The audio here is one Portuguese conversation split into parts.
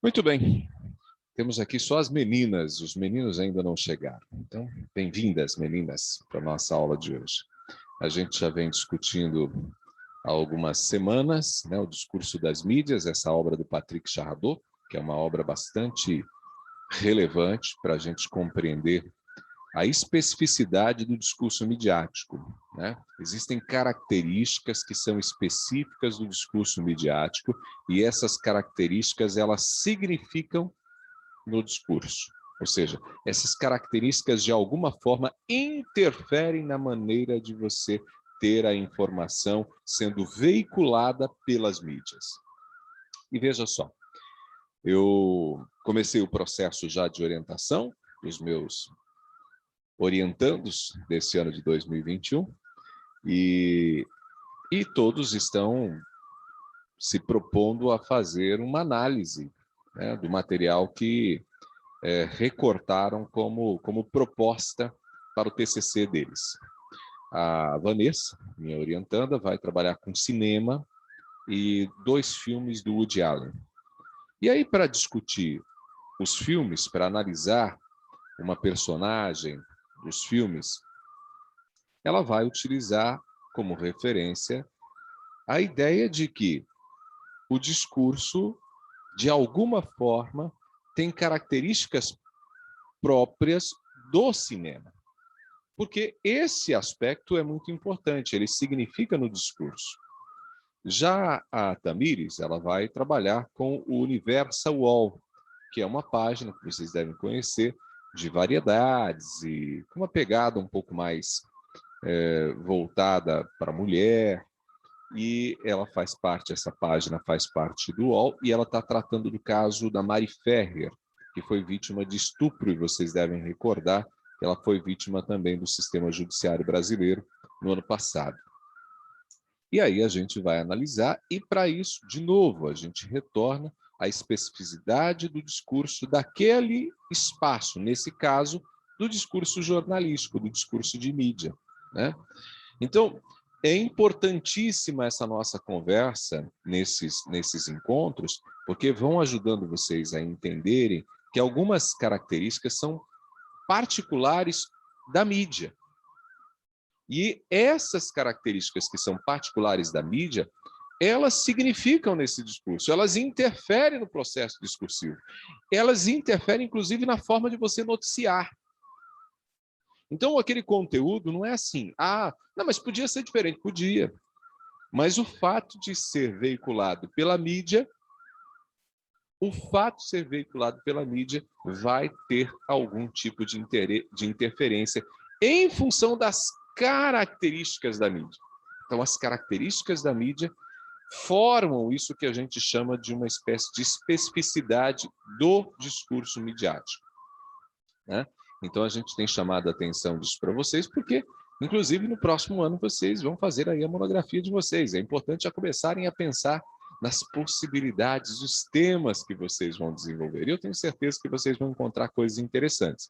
Muito bem, temos aqui só as meninas, os meninos ainda não chegaram. Então, bem-vindas, meninas, para a nossa aula de hoje. A gente já vem discutindo há algumas semanas, né, o discurso das mídias, essa obra do Patrick Charradot, que é uma obra bastante relevante para a gente compreender a especificidade do discurso midiático, né? Existem características que são específicas do discurso midiático e essas características elas significam no discurso. Ou seja, essas características de alguma forma interferem na maneira de você ter a informação sendo veiculada pelas mídias. E veja só, eu comecei o processo já de orientação dos meus orientandos desse ano de 2021 e todos estão se propondo a fazer uma análise, né, do material que recortaram como proposta para o TCC deles. A Vanessa, minha orientanda, vai trabalhar com cinema e 2 filmes do Woody Allen. E aí, para discutir os filmes, para analisar uma personagem dos filmes, ela vai utilizar como referência a ideia de que o discurso, de alguma forma, tem características próprias do cinema. Porque esse aspecto é muito importante, ele significa no discurso. Já a Tamires, ela vai trabalhar com o Universal Wall, que é uma página que vocês devem conhecer, de variedades e com uma pegada um pouco mais voltada para a mulher, e ela faz parte, essa página faz parte do UOL, e ela está tratando do caso da Mari Ferrer, que foi vítima de estupro, e vocês devem recordar que ela foi vítima também do sistema judiciário brasileiro no ano passado. E aí a gente vai analisar, e para isso, de novo, a gente retorna à especificidade do discurso daquele espaço, nesse caso, do discurso jornalístico, do discurso de mídia, né? Então, é importantíssima essa nossa conversa nesses encontros, porque vão ajudando vocês a entenderem que algumas características são particulares da mídia. E essas características que são particulares da mídia, elas significam nesse discurso, elas interferem no processo discursivo. Elas interferem, inclusive, na forma de você noticiar. Então, aquele conteúdo não é assim, não, mas podia ser diferente, podia. Mas o fato de ser veiculado pela mídia, vai ter algum tipo de interferência em função das características da mídia. Então, as características da mídia formam isso que a gente chama de uma espécie de especificidade do discurso midiático, né? Então, a gente tem chamado a atenção disso para vocês, porque, inclusive, no próximo ano, vocês vão fazer aí a monografia de vocês. É importante já começarem a pensar nas possibilidades, dos temas que vocês vão desenvolver. E eu tenho certeza que vocês vão encontrar coisas interessantes.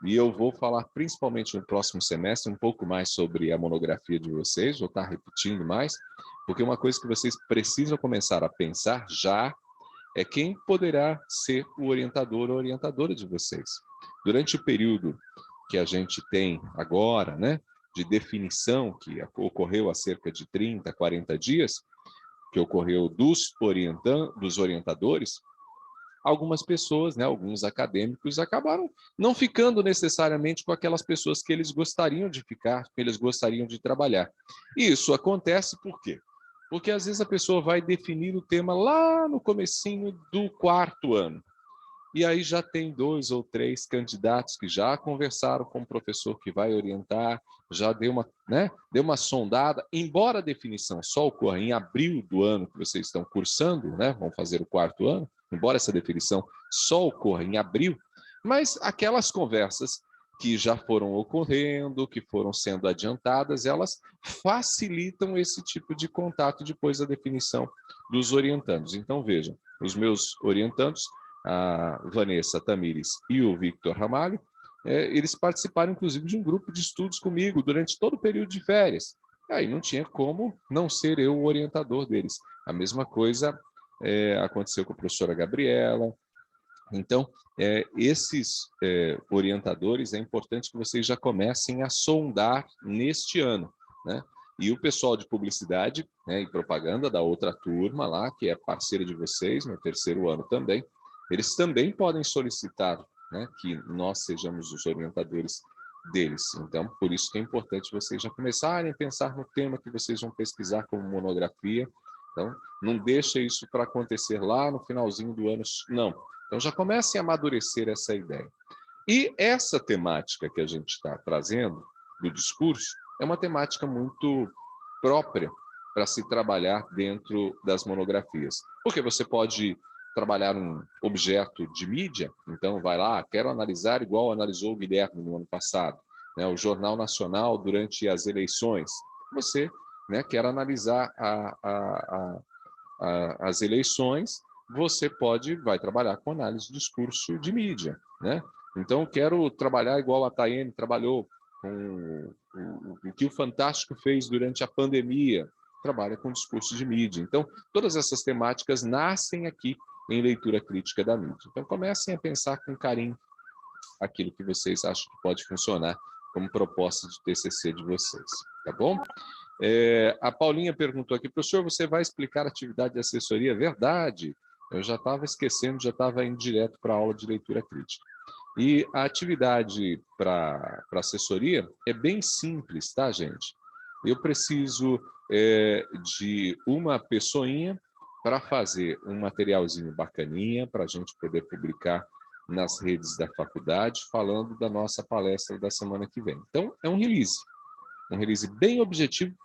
E eu vou falar, principalmente no próximo semestre, um pouco mais sobre a monografia de vocês, vou estar repetindo mais, porque uma coisa que vocês precisam começar a pensar já é quem poderá ser o orientador ou orientadora de vocês. Durante o período que a gente tem agora, né, de definição, que ocorreu há cerca de 30, 40 dias, que ocorreu dos orientadores, algumas pessoas, né, alguns acadêmicos, acabaram não ficando necessariamente com aquelas pessoas que eles gostariam de ficar, que eles gostariam de trabalhar. E isso acontece por quê? Porque às vezes a pessoa vai definir o tema lá no comecinho do 4º ano. E aí já tem 2 ou 3 candidatos que já conversaram com o professor que vai orientar, já deu uma sondada, embora a definição só ocorra em abril do ano que vocês estão cursando, né, vão fazer o 4º ano, embora essa definição só ocorra em abril, mas aquelas conversas que já foram ocorrendo, que foram sendo adiantadas, elas facilitam esse tipo de contato depois da definição dos orientandos. Então, vejam, os meus orientandos, a Vanessa, a Tamires e o Victor Ramalho, eles participaram, inclusive, de um grupo de estudos comigo durante todo o período de férias. Aí não tinha como não ser eu o orientador deles. A mesma coisa aconteceu com a professora Gabriela. Então, esses orientadores, é importante que vocês já comecem a sondar neste ano, né? E o pessoal de publicidade, né, e propaganda da outra turma lá, que é parceira de vocês, no terceiro ano também, eles também podem solicitar, né, que nós sejamos os orientadores deles. Então, por isso que é importante vocês já começarem a pensar no tema que vocês vão pesquisar como monografia. Então, não deixa isso para acontecer lá no finalzinho do ano, não. Então, já comecem a amadurecer essa ideia. E essa temática que a gente está trazendo, do discurso, é uma temática muito própria para se trabalhar dentro das monografias. Porque você pode trabalhar um objeto de mídia, então vai lá, quero analisar igual analisou o Guilherme no ano passado, né, o Jornal Nacional durante as eleições. Você, né, quer analisar as eleições, você vai trabalhar com análise de discurso de mídia, né? Então, quero trabalhar igual a Tayane trabalhou com o que o Fantástico fez durante a pandemia, trabalha com discurso de mídia. Então, todas essas temáticas nascem aqui em leitura crítica da mídia. Então, comecem a pensar com carinho aquilo que vocês acham que pode funcionar como proposta de TCC de vocês, tá bom? A Paulinha perguntou aqui, professor, você vai explicar a atividade de assessoria? Verdade, eu já estava esquecendo, já estava indo direto para a aula de leitura crítica. E a atividade para assessoria é bem simples, tá, gente? Eu preciso de uma pessoinha para fazer um materialzinho bacaninha para a gente poder publicar nas redes da faculdade, falando da nossa palestra da semana que vem. Então, é um release bem objetivo,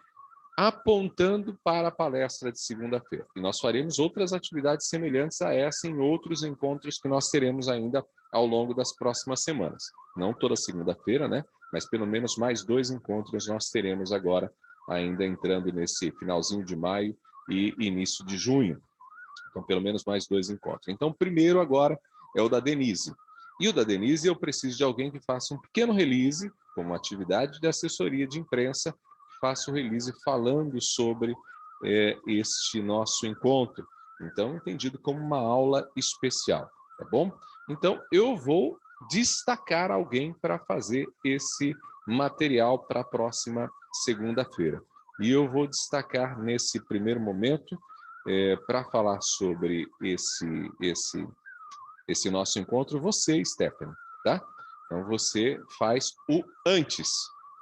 apontando para a palestra de segunda-feira. E nós faremos outras atividades semelhantes a essa em outros encontros que nós teremos ainda ao longo das próximas semanas. Não toda segunda-feira, né? Mas pelo menos mais 2 encontros nós teremos agora, ainda entrando nesse finalzinho de maio e início de junho. Então, pelo menos mais 2 encontros. Então, o primeiro agora é o da Denise. E o da Denise, eu preciso de alguém que faça um pequeno release, como atividade de assessoria de imprensa, faça o release falando sobre este nosso encontro. Então, entendido como uma aula especial, tá bom? Então, eu vou destacar alguém para fazer esse material para a próxima segunda-feira. E eu vou destacar nesse primeiro momento, para falar sobre esse nosso encontro, você, Stephanie, tá? Então, você faz o antes,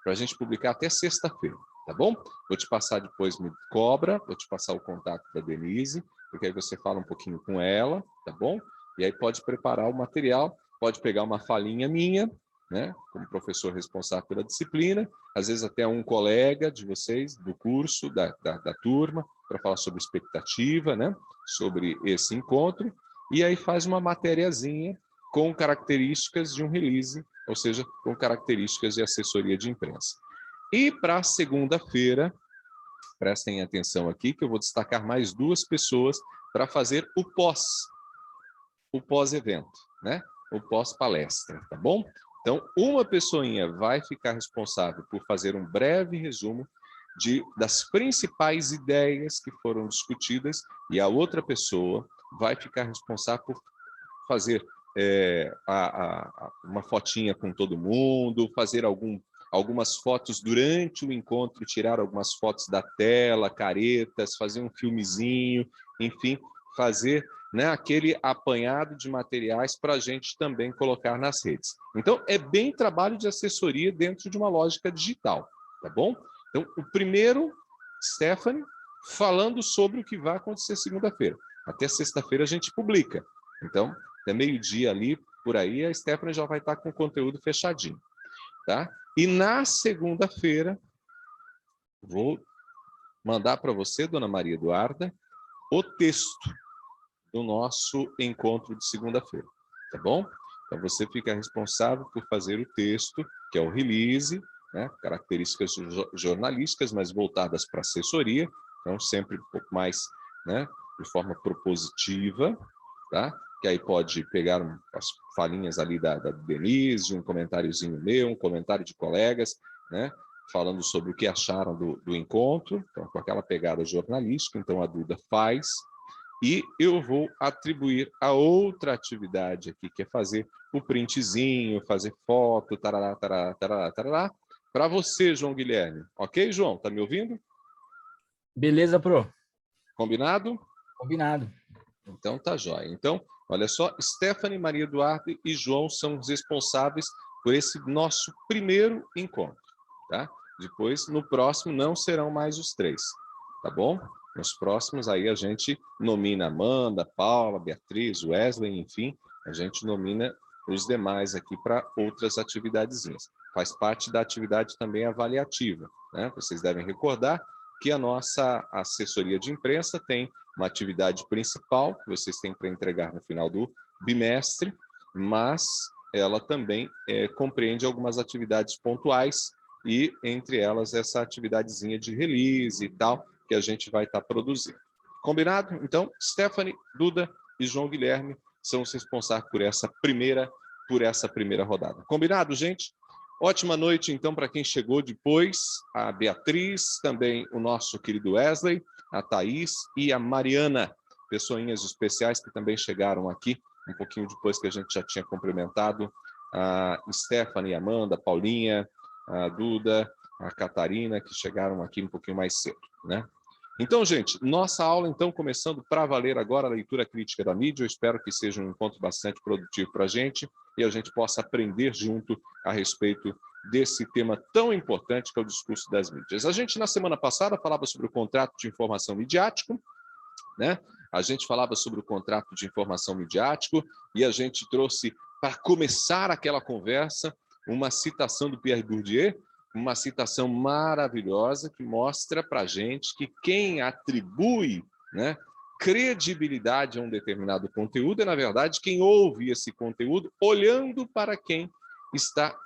para a gente publicar até sexta-feira, tá bom? Vou te passar depois, me cobra, vou te passar o contato da Denise, porque aí você fala um pouquinho com ela, tá bom? E aí pode preparar o material, pode pegar uma falinha minha, né, como professor responsável pela disciplina, às vezes até um colega de vocês, do curso, da turma, para falar sobre expectativa, né, sobre esse encontro, e aí faz uma matériazinha com características de um release, ou seja, com características de assessoria de imprensa. E para segunda-feira, prestem atenção aqui, que eu vou destacar mais 2 pessoas para fazer o pós-evento, né? O pós-palestra, tá bom? Então, uma pessoinha vai ficar responsável por fazer um breve resumo das principais ideias que foram discutidas, e a outra pessoa vai ficar responsável por fazer uma fotinha com todo mundo, fazer algumas fotos durante o encontro, tirar algumas fotos da tela, caretas, fazer um filmezinho, enfim, fazer, né, aquele apanhado de materiais para a gente também colocar nas redes. Então, é bem trabalho de assessoria dentro de uma lógica digital, tá bom? Então, o primeiro, Stephanie, falando sobre o que vai acontecer segunda-feira. Até sexta-feira a gente publica. Então, até meio-dia ali, por aí, a Stephanie já vai estar com o conteúdo fechadinho, tá? E na segunda-feira, vou mandar para você, dona Maria Eduarda, o texto do nosso encontro de segunda-feira, tá bom? Então, você fica responsável por fazer o texto, que é o release, né? Características jornalísticas, mas voltadas para assessoria, então sempre um pouco mais, né, de forma propositiva, tá? Que aí pode pegar as falinhas ali da Denise, um comentáriozinho meu, um comentário de colegas, né, falando sobre o que acharam do encontro, então com aquela pegada jornalística. Então a Duda faz, e eu vou atribuir a outra atividade aqui, que é fazer o printzinho, fazer foto, tarará, tarará, tarará, tarará, para você, João Guilherme. Ok, João? Tá me ouvindo? Beleza, Pro? Combinado? Combinado. Então tá jóia. Então, olha só, Stephanie, Maria Eduardo e João são os responsáveis por esse nosso primeiro encontro, tá? Depois, no próximo, não serão mais os três, tá bom? Nos próximos, aí a gente nomina Amanda, Paula, Beatriz, Wesley, enfim, a gente nomina os demais aqui para outras atividadezinhas. Faz parte da atividade também avaliativa, né? Vocês devem recordar que a nossa assessoria de imprensa tem uma atividade principal que vocês têm para entregar no final do bimestre, mas ela também compreende algumas atividades pontuais e, entre elas, essa atividadezinha de release e tal, que a gente vai estar produzindo. Combinado? Então, Stephanie, Duda e João Guilherme são os responsáveis por essa primeira rodada. Combinado, gente? Ótima noite, então, para quem chegou depois, a Beatriz, também o nosso querido Wesley, a Thaís e a Mariana, pessoinhas especiais que também chegaram aqui, um pouquinho depois que a gente já tinha cumprimentado, a Stephanie, a Amanda, a Paulinha, a Duda, a Catarina, que chegaram aqui um pouquinho mais cedo, né? Então, gente, nossa aula, então, começando para valer agora a leitura crítica da mídia. Eu espero que seja um encontro bastante produtivo para a gente e a gente possa aprender junto a respeito desse tema tão importante que é o discurso das mídias. A gente, na semana passada, falava sobre o contrato de informação midiático, né? A gente falava sobre o contrato de informação midiático e a gente trouxe, para começar aquela conversa, uma citação do Pierre Bourdieu, uma citação maravilhosa que mostra para a gente que quem atribui, né, credibilidade a um determinado conteúdo é, na verdade, quem ouve esse conteúdo olhando para quem está,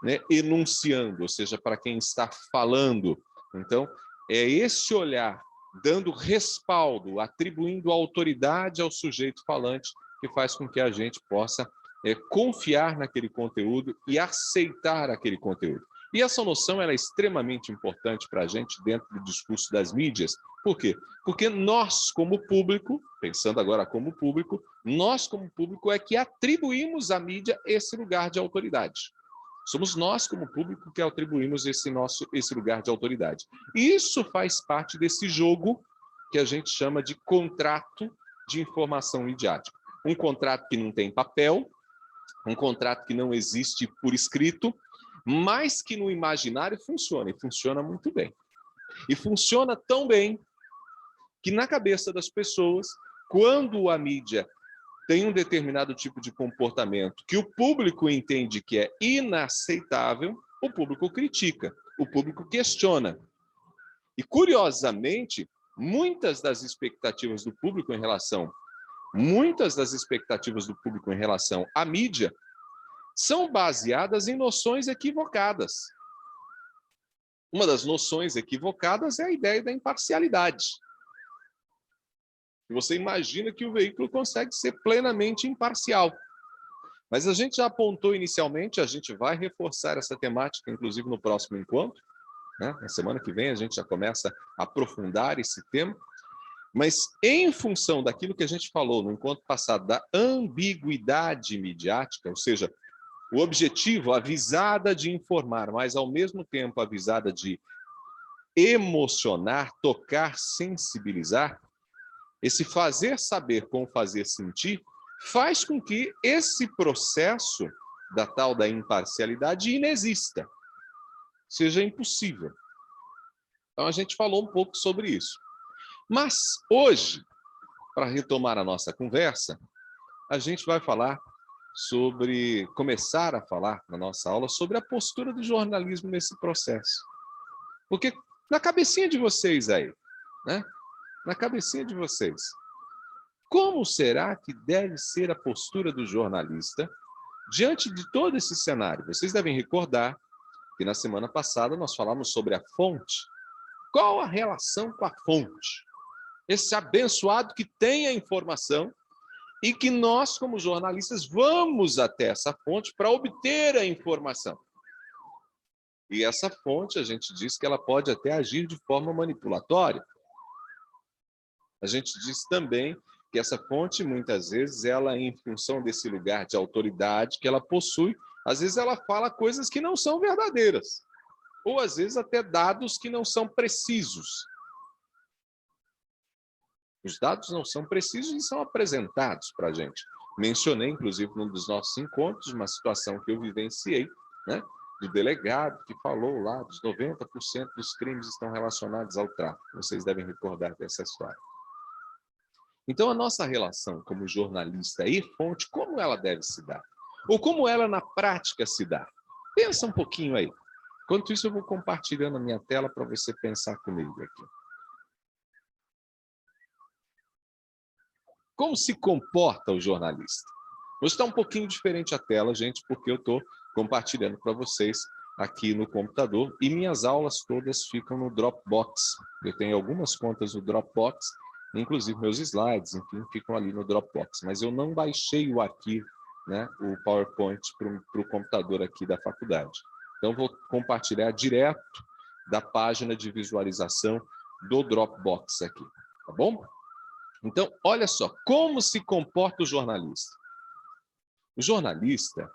né, enunciando, ou seja, para quem está falando. Então, é esse olhar dando respaldo, atribuindo autoridade ao sujeito falante, que faz com que a gente possa confiar naquele conteúdo e aceitar aquele conteúdo. E essa noção ela é extremamente importante para a gente dentro do discurso das mídias. Por quê? Porque nós, como público, pensando agora como público, nós, como público, é que atribuímos à mídia esse lugar de autoridade. Somos nós, como público, que atribuímos esse lugar de autoridade. E isso faz parte desse jogo que a gente chama de contrato de informação midiática. Um contrato que não tem papel, um contrato que não existe por escrito, mas que no imaginário funciona, e funciona muito bem. E funciona tão bem que na cabeça das pessoas, quando a mídia tem um determinado tipo de comportamento que o público entende que é inaceitável, o público critica, o público questiona. E, curiosamente, muitas das expectativas do público em relação à mídia são baseadas em noções equivocadas. Uma das noções equivocadas é a ideia da imparcialidade. Você imagina que o veículo consegue ser plenamente imparcial. Mas a gente já apontou inicialmente, a gente vai reforçar essa temática, inclusive no próximo encontro, né? Na semana que vem a gente já começa a aprofundar esse tema, mas em função daquilo que a gente falou no encontro passado, da ambiguidade midiática, ou seja, o objetivo, a visada de informar, mas ao mesmo tempo a visada de emocionar, tocar, sensibilizar, esse fazer saber com fazer sentir, faz com que esse processo da tal da imparcialidade inexista, seja impossível. Então a gente falou um pouco sobre isso. Mas hoje, para retomar a nossa conversa, a gente vai começar a falar na nossa aula sobre a postura do jornalismo nesse processo. Porque na cabecinha de vocês aí, né? Na cabecinha de vocês, como será que deve ser a postura do jornalista diante de todo esse cenário? Vocês devem recordar que na semana passada nós falamos sobre a fonte. Qual a relação com a fonte? Esse abençoado que tem a informação e que nós, como jornalistas, vamos até essa fonte para obter a informação. E essa fonte, a gente diz que ela pode até agir de forma manipulatória. A gente diz também que essa fonte, muitas vezes, ela, em função desse lugar de autoridade que ela possui, às vezes ela fala coisas que não são verdadeiras, ou às vezes até dados que não são precisos. Os dados não são precisos e são apresentados para a gente. Mencionei, inclusive, num dos nossos encontros, uma situação que eu vivenciei, né, do delegado que falou lá dos 90% dos crimes estão relacionados ao tráfico. Vocês devem recordar dessa história. Então, a nossa relação como jornalista e fonte, como ela deve se dar? Ou como ela, na prática, se dá? Pensa um pouquinho aí. Enquanto isso, eu vou compartilhando a minha tela para você pensar comigo aqui. Como se comporta o jornalista? Vou estar um pouquinho diferente a tela, gente, porque eu estou compartilhando para vocês aqui no computador e minhas aulas todas ficam no Dropbox. Eu tenho algumas contas no Dropbox, inclusive meus slides, enfim, ficam ali no Dropbox. Mas eu não baixei o arquivo, né, o PowerPoint para o computador aqui da faculdade. Então, vou compartilhar direto da página de visualização do Dropbox aqui, tá bom? Então, olha só, como se comporta o jornalista? O jornalista,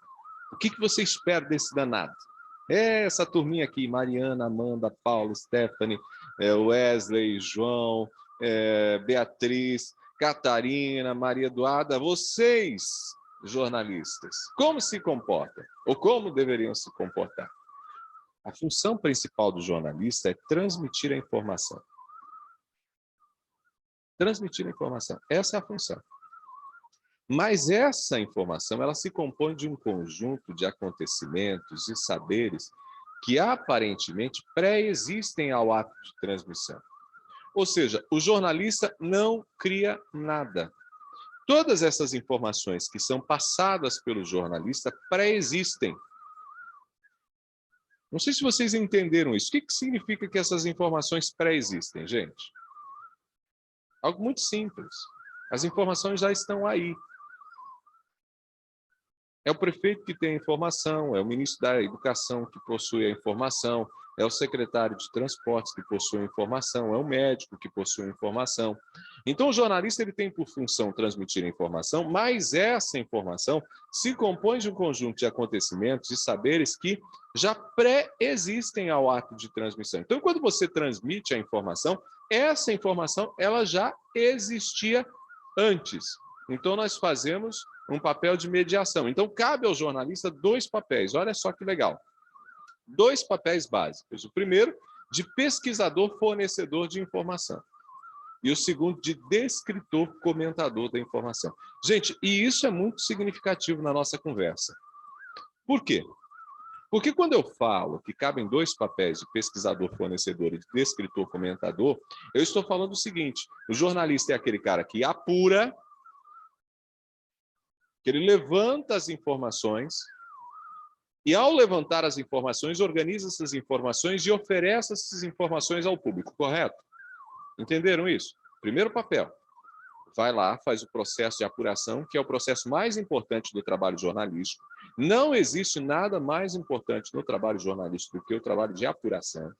o que você espera desse danado? Essa turminha aqui, Mariana, Amanda, Paulo, Stephanie, Wesley, João, Beatriz, Catarina, Maria Eduarda, vocês, jornalistas, como se comportam? Ou como deveriam se comportar? A função principal do jornalista é transmitir a informação. Transmitir a informação. Essa é a função. Mas essa informação, ela se compõe de um conjunto de acontecimentos e saberes que aparentemente pré-existem ao ato de transmissão. Ou seja, o jornalista não cria nada. Todas essas informações que são passadas pelo jornalista pré-existem. Não sei se vocês entenderam isso. O que significa que essas informações pré-existem, gente? Algo muito simples. As informações já estão aí. É o prefeito que tem a informação, é o ministro da Educação que possui a informação, é o secretário de Transportes que possui a informação, é o médico que possui a informação. Então, o jornalista ele tem por função transmitir a informação, mas essa informação se compõe de um conjunto de acontecimentos e saberes que já pré-existem ao ato de transmissão. Então, quando você transmite a informação, essa informação ela já existia antes. Então, nós fazemos um papel de mediação. Então, cabe ao jornalista dois papéis. Olha só que legal. Dois papéis básicos. O primeiro, de pesquisador fornecedor de informação. E o segundo, de descritor comentador da informação. Gente, e isso é muito significativo na nossa conversa. Por quê? Porque quando eu falo que cabem dois papéis, de pesquisador fornecedor e de descritor comentador, eu estou falando o seguinte: o jornalista é aquele cara que apura, que ele levanta as informações e, ao levantar as informações, organiza essas informações e oferece essas informações ao público, correto? Entenderam isso? Primeiro papel. Vai lá, faz o processo de apuração, que é o processo mais importante do trabalho jornalístico. Não existe nada mais importante no trabalho jornalístico do que o trabalho de apuração,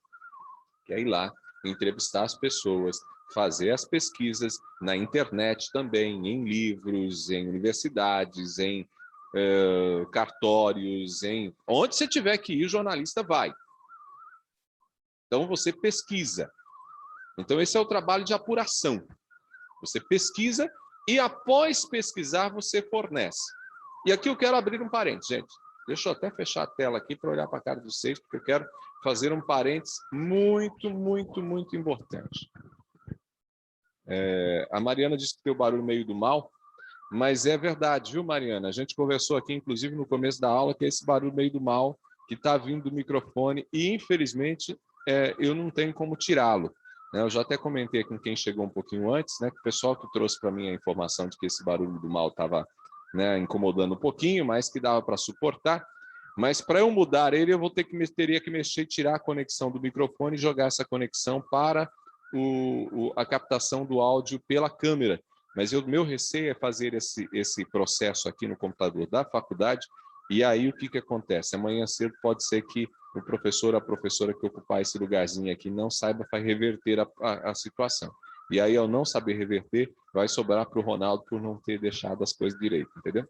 que é ir lá, entrevistar as pessoas, fazer as pesquisas na internet também, em livros, em universidades, em cartórios, em onde você tiver que ir, o jornalista vai. Então, você pesquisa. Então, esse é o trabalho de apuração. Você pesquisa e, após pesquisar, você fornece. E aqui eu quero abrir um parênteses, gente. Deixa eu até fechar a tela aqui para olhar para a cara de vocês, porque eu quero fazer um parênteses muito, muito, muito importante. A Mariana disse que tem o barulho meio do mal, mas é verdade, viu, Mariana? A gente conversou aqui, inclusive, no começo da aula, que é esse barulho meio do mal que está vindo do microfone e, infelizmente, eu não tenho como tirá-lo. Eu já até comentei com quem chegou um pouquinho antes, né, que o pessoal que trouxe para mim a informação de que esse barulho do mal estava, né, incomodando um pouquinho, mas que dava para suportar. Mas para eu mudar ele, eu teria que mexer, tirar a conexão do microfone e jogar essa conexão para a captação do áudio pela câmera. Mas o meu receio é fazer esse processo aqui no computador da faculdade, e aí o que acontece? Amanhã cedo pode ser que o professor, a professora que ocupar esse lugarzinho aqui não saiba reverter a situação. E aí, ao não saber reverter, vai sobrar para o Ronaldo por não ter deixado as coisas direito, entendeu?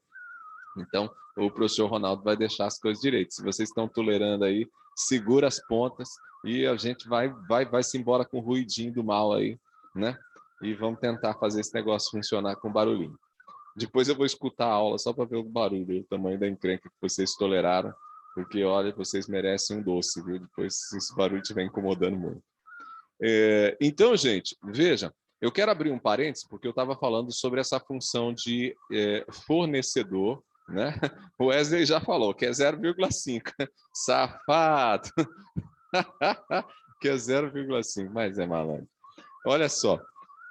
Então, o professor Ronaldo vai deixar as coisas direito. Se vocês estão tolerando aí, segura as pontas e a gente vai-se embora com o ruidinho do mal aí, né? E vamos tentar fazer esse negócio funcionar com barulhinho. Depois eu vou escutar a aula só para ver o barulho, o tamanho da encrenca que vocês toleraram, porque, olha, vocês merecem um doce, viu? Depois, se esse barulho estiver incomodando muito. Então, gente, veja, eu quero abrir um parênteses, porque eu estava falando sobre essa função de fornecedor, né? O Wesley já falou que é 0,5. Safado! Que é 0,5, mas é malandro. Olha só,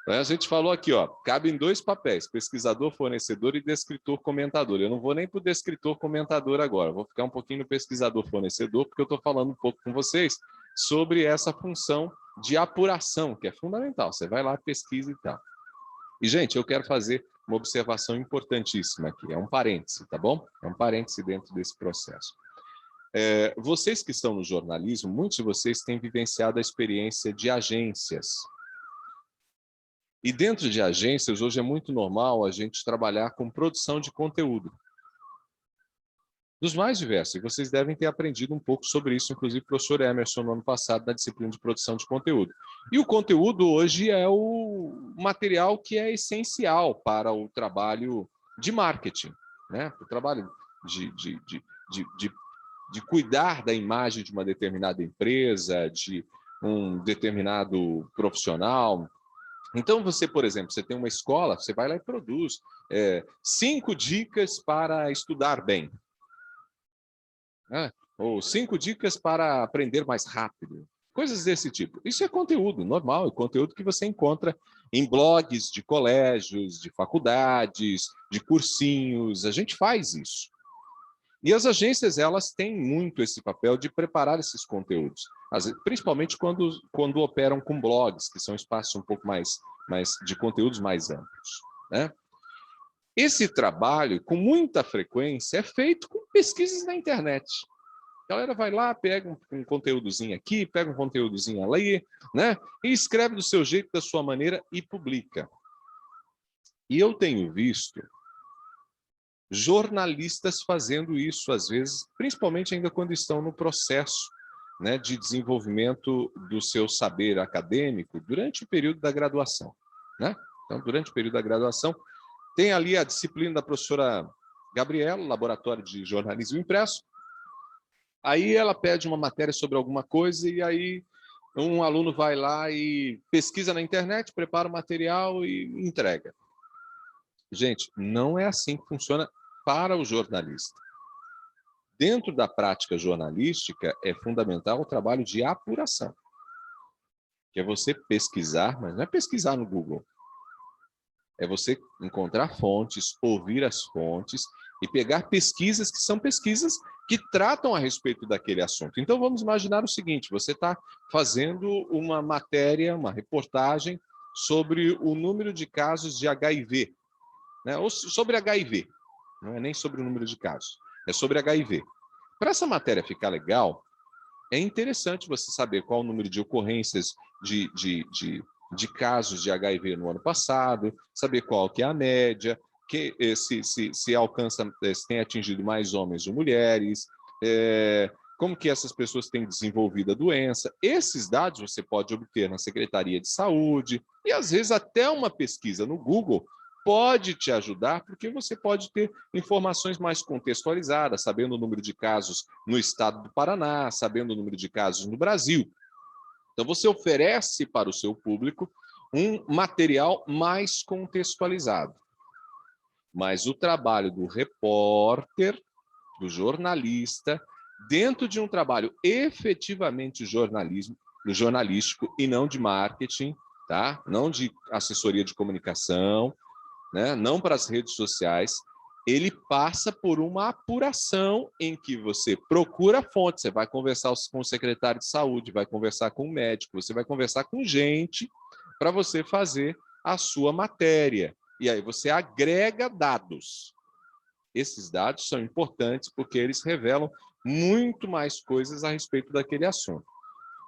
a gente falou aqui, ó, cabe em 2 papéis, pesquisador, fornecedor e descritor, comentador. Eu não vou nem para o descritor, comentador agora, vou ficar um pouquinho no pesquisador, fornecedor, porque eu estou falando um pouco com vocês sobre essa função de apuração, que é fundamental. Você vai lá, pesquisa e tal. E, gente, eu quero fazer uma observação importantíssima aqui, é um parêntese, tá bom? É um parêntese dentro desse processo. Vocês que estão no jornalismo, muitos de vocês têm vivenciado a experiência de agências. E dentro de agências, hoje é muito normal a gente trabalhar com produção de conteúdo. Dos mais diversos, e vocês devem ter aprendido um pouco sobre isso, inclusive o professor Emerson, no ano passado, na disciplina de produção de conteúdo. E o conteúdo hoje é o material que é essencial para o trabalho de marketing, né? O trabalho de cuidar da imagem de uma determinada empresa, de um determinado profissional. Então, você, por exemplo, você tem uma escola, você vai lá e produz 5 dicas para estudar bem. Ou 5 dicas para aprender mais rápido. Coisas desse tipo. Isso é conteúdo normal, é conteúdo que você encontra em blogs de colégios, de faculdades, de cursinhos. A gente faz isso. E as agências, elas têm muito esse papel de preparar esses conteúdos, principalmente quando operam com blogs, que são espaços um pouco mais de conteúdos mais amplos, né? Esse trabalho, com muita frequência, é feito com pesquisas na internet. A galera vai lá, pega um conteúdozinho aqui, pega um conteúdozinho ali, né? E escreve do seu jeito, da sua maneira e publica. E eu tenho visto jornalistas fazendo isso, às vezes, principalmente ainda quando estão no processo, né, de desenvolvimento do seu saber acadêmico durante o período da graduação, né? Então, durante o período da graduação, tem ali a disciplina da professora Gabriela, Laboratório de Jornalismo Impresso. Aí ela pede uma matéria sobre alguma coisa e aí um aluno vai lá e pesquisa na internet, prepara o material e entrega. Gente, não é assim que funciona para o jornalista. Dentro da prática jornalística, é fundamental o trabalho de apuração, que é você pesquisar, mas não é pesquisar no Google. É você encontrar fontes, ouvir as fontes e pegar pesquisas que são pesquisas que tratam a respeito daquele assunto. Então, vamos imaginar o seguinte, você está fazendo uma matéria, uma reportagem sobre o número de casos de HIV, né? Ou sobre HIV, não é nem sobre o número de casos, é sobre HIV. Para essa matéria ficar legal, é interessante você saber qual o número de ocorrências de casos de HIV no ano passado, saber qual que é a média, se alcança, se tem atingido mais homens ou mulheres, como que essas pessoas têm desenvolvido a doença. Esses dados você pode obter na Secretaria de Saúde e, às vezes, até uma pesquisa no Google pode te ajudar, porque você pode ter informações mais contextualizadas, sabendo o número de casos no estado do Paraná, sabendo o número de casos no Brasil. Então, você oferece para o seu público um material mais contextualizado. Mas o trabalho do repórter, do jornalista, dentro de um trabalho efetivamente jornalístico e não de marketing, tá? Não de assessoria de comunicação, né? Não para as redes sociais, ele passa por uma apuração em que você procura fonte, você vai conversar com o secretário de saúde, vai conversar com o médico, você vai conversar com gente para você fazer a sua matéria. E aí você agrega dados. Esses dados são importantes porque eles revelam muito mais coisas a respeito daquele assunto.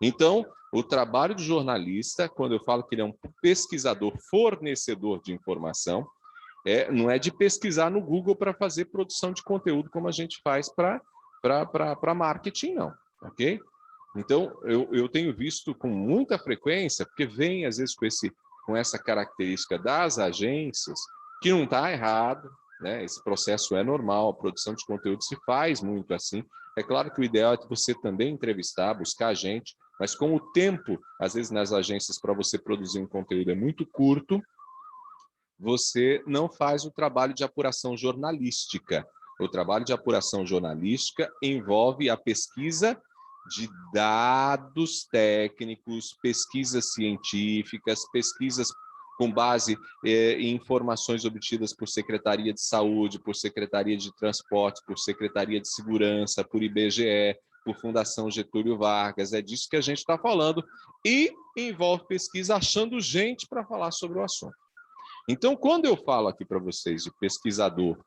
Então, o trabalho do jornalista, quando eu falo que ele é um pesquisador fornecedor de informação, não é de pesquisar no Google para fazer produção de conteúdo como a gente faz para marketing, não, ok? Então, eu tenho visto com muita frequência, porque vem às vezes com essa característica das agências, que não está errado, né? Esse processo é normal, a produção de conteúdo se faz muito assim. É claro que o ideal é que você também entrevistar, buscar gente, mas com o tempo, às vezes nas agências, para você produzir um conteúdo é muito curto, você não faz o trabalho de apuração jornalística. O trabalho de apuração jornalística envolve a pesquisa de dados técnicos, pesquisas científicas, pesquisas com base em informações obtidas por Secretaria de Saúde, por Secretaria de Transporte, por Secretaria de Segurança, por IBGE, por Fundação Getúlio Vargas. É disso que a gente está falando. E envolve pesquisa achando gente para falar sobre o assunto. Então, quando eu falo aqui para vocês de pesquisador,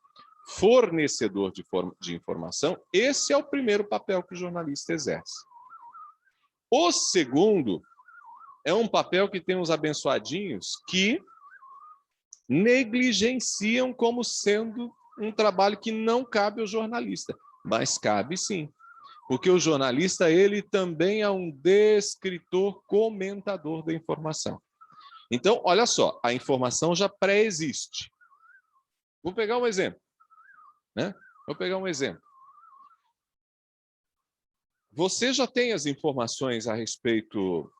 fornecedor de informação, esse é o primeiro papel que o jornalista exerce. O segundo é um papel que tem uns abençoadinhos que negligenciam como sendo um trabalho que não cabe ao jornalista, mas cabe sim. Porque o jornalista, ele também é um descritor, comentador da informação. Então, olha só, a informação já pré-existe. Vou pegar um exemplo. Né? Vou pegar um exemplo. Você já tem as informações a respeito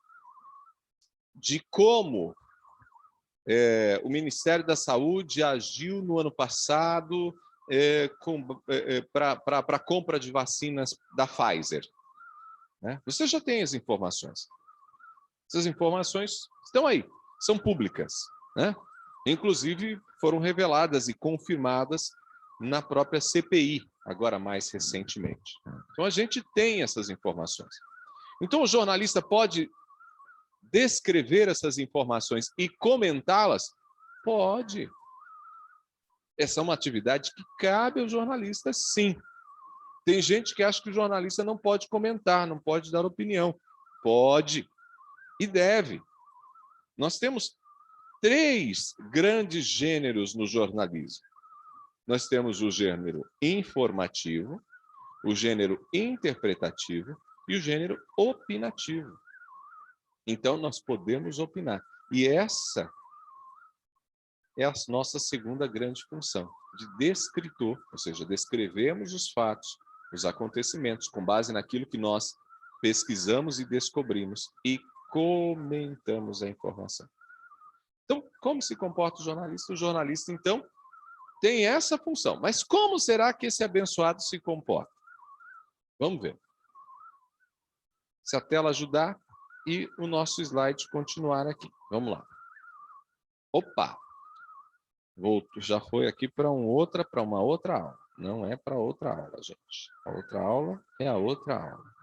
de como o Ministério da Saúde agiu no ano passado para a compra de vacinas da Pfizer. Né? Você já tem as informações. Essas informações estão aí, são públicas. Né? Inclusive, foram reveladas e confirmadas na própria CPI, agora mais recentemente. Então, a gente tem essas informações. Então, o jornalista pode descrever essas informações e comentá-las? Pode. Essa é uma atividade que cabe ao jornalista, sim. Tem gente que acha que o jornalista não pode comentar, não pode dar opinião. Pode e deve. Nós temos 3 grandes gêneros no jornalismo. Nós temos o gênero informativo, o gênero interpretativo e o gênero opinativo. Então, nós podemos opinar. E essa é a nossa segunda grande função, de descritor, ou seja, descrevemos os fatos, os acontecimentos, com base naquilo que nós pesquisamos e descobrimos e comentamos a informação. Então, como se comporta o jornalista? O jornalista, então, tem essa função. Mas como será que esse abençoado se comporta? Vamos ver. Se a tela ajudar e o nosso slide continuar aqui. Vamos lá. Opa! Já foi aqui para uma outra aula. Não é para outra aula, gente. A outra aula é a outra aula.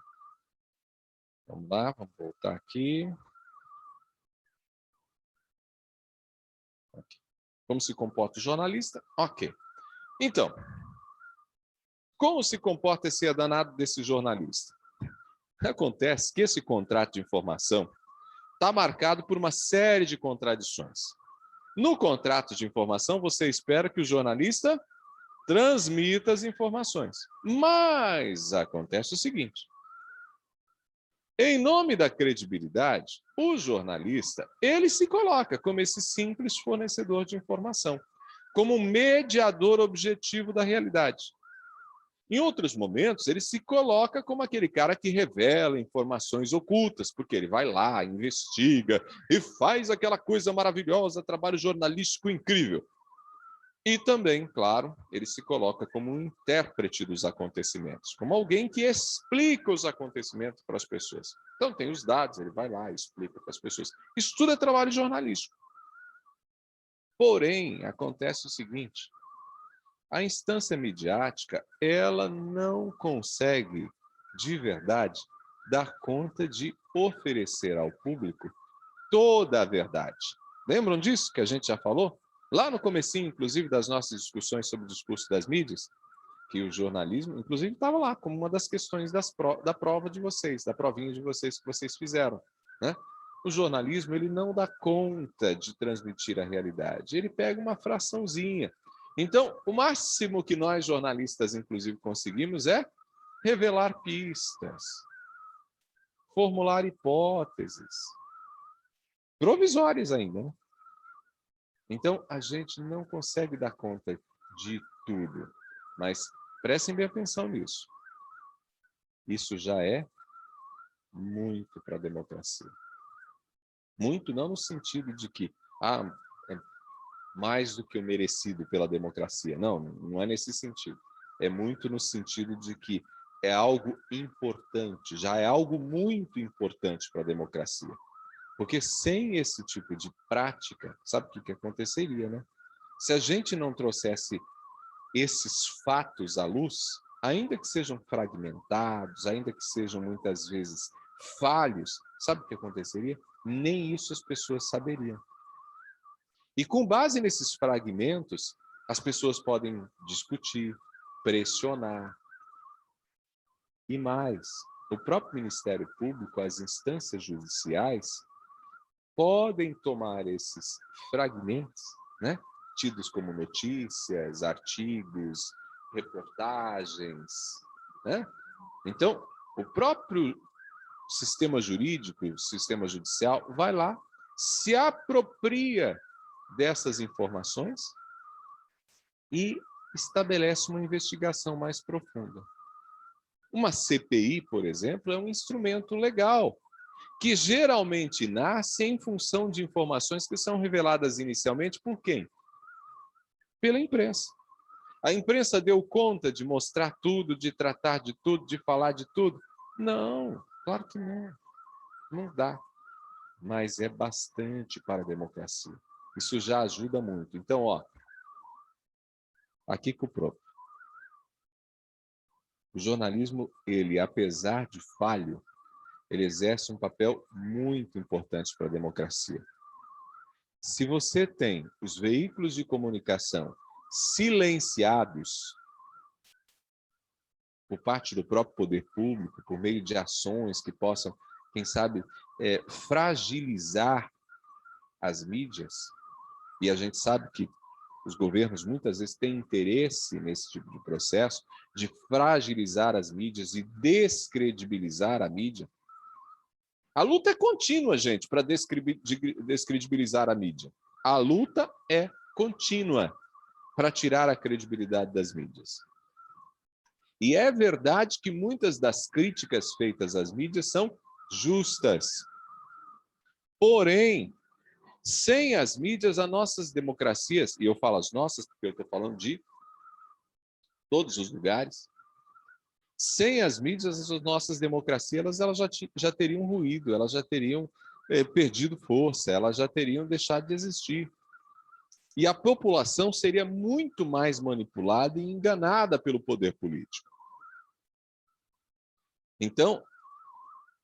Vamos lá, vamos voltar aqui. Como se comporta o jornalista? Ok. Então, como se comporta esse danado desse jornalista? Acontece que esse contrato de informação está marcado por uma série de contradições. No contrato de informação, você espera que o jornalista transmita as informações. Mas acontece o seguinte: em nome da credibilidade, o jornalista, ele se coloca como esse simples fornecedor de informação, como um mediador objetivo da realidade. Em outros momentos, ele se coloca como aquele cara que revela informações ocultas, porque ele vai lá, investiga e faz aquela coisa maravilhosa, trabalho jornalístico incrível. E também, claro, ele se coloca como um intérprete dos acontecimentos, como alguém que explica os acontecimentos para as pessoas. Então, tem os dados, ele vai lá e explica para as pessoas. Isso tudo é trabalho jornalístico. Porém, acontece o seguinte: a instância midiática, ela não consegue, de verdade, dar conta de oferecer ao público toda a verdade. Lembram disso que a gente já falou? Lá no comecinho, inclusive, das nossas discussões sobre o discurso das mídias? que o jornalismo, inclusive, estava lá como uma das questões da prova de vocês, da provinha de vocês que vocês fizeram, né? O jornalismo, ele não dá conta de transmitir a realidade, ele pega uma fraçãozinha. Então, o máximo que nós jornalistas, inclusive, conseguimos é revelar pistas, formular hipóteses, provisórias ainda, né? Então, a gente não consegue dar conta de tudo, mas prestem bem atenção nisso. Isso já é muito para a democracia. Muito não no sentido de que é mais do que o merecido pela democracia. Não, não é nesse sentido. É muito no sentido de que é algo importante, já é algo muito importante para a democracia. Porque sem esse tipo de prática, sabe o que aconteceria, né? Se a gente não trouxesse esses fatos à luz, ainda que sejam fragmentados, ainda que sejam muitas vezes falhos, sabe o que aconteceria? Nem isso as pessoas saberiam. E com base nesses fragmentos, as pessoas podem discutir, pressionar. E mais, o próprio Ministério Público, as instâncias judiciais, podem tomar esses fragmentos, né, tidos como notícias, artigos, reportagens, né? Então, o próprio sistema jurídico, o sistema judicial, vai lá, se apropria dessas informações e estabelece uma investigação mais profunda. Uma CPI, por exemplo, é um instrumento legal, que geralmente nasce em função de informações que são reveladas inicialmente por quem? Pela imprensa. A imprensa deu conta de mostrar tudo, de tratar de tudo, de falar de tudo? Não, claro que não. Não dá. Mas é bastante para a democracia. Isso já ajuda muito. Então, ó, aqui com o próprio. O jornalismo, ele, apesar de falho, ele exerce um papel muito importante para a democracia. Se você tem os veículos de comunicação silenciados por parte do próprio poder público, por meio de ações que possam, quem sabe, fragilizar as mídias, e a gente sabe que os governos muitas vezes têm interesse nesse tipo de processo, de fragilizar as mídias e descredibilizar a mídia. A luta é contínua, gente, para descredibilizar a mídia. A luta é contínua para tirar a credibilidade das mídias. E é verdade que muitas das críticas feitas às mídias são justas. Porém, sem as mídias, as nossas democracias, e eu falo as nossas, porque eu estou falando de todos os lugares, sem as mídias, as nossas democracias elas já teriam ruído, elas já teriam perdido força, elas já teriam deixado de existir. E a população seria muito mais manipulada e enganada pelo poder político. Então,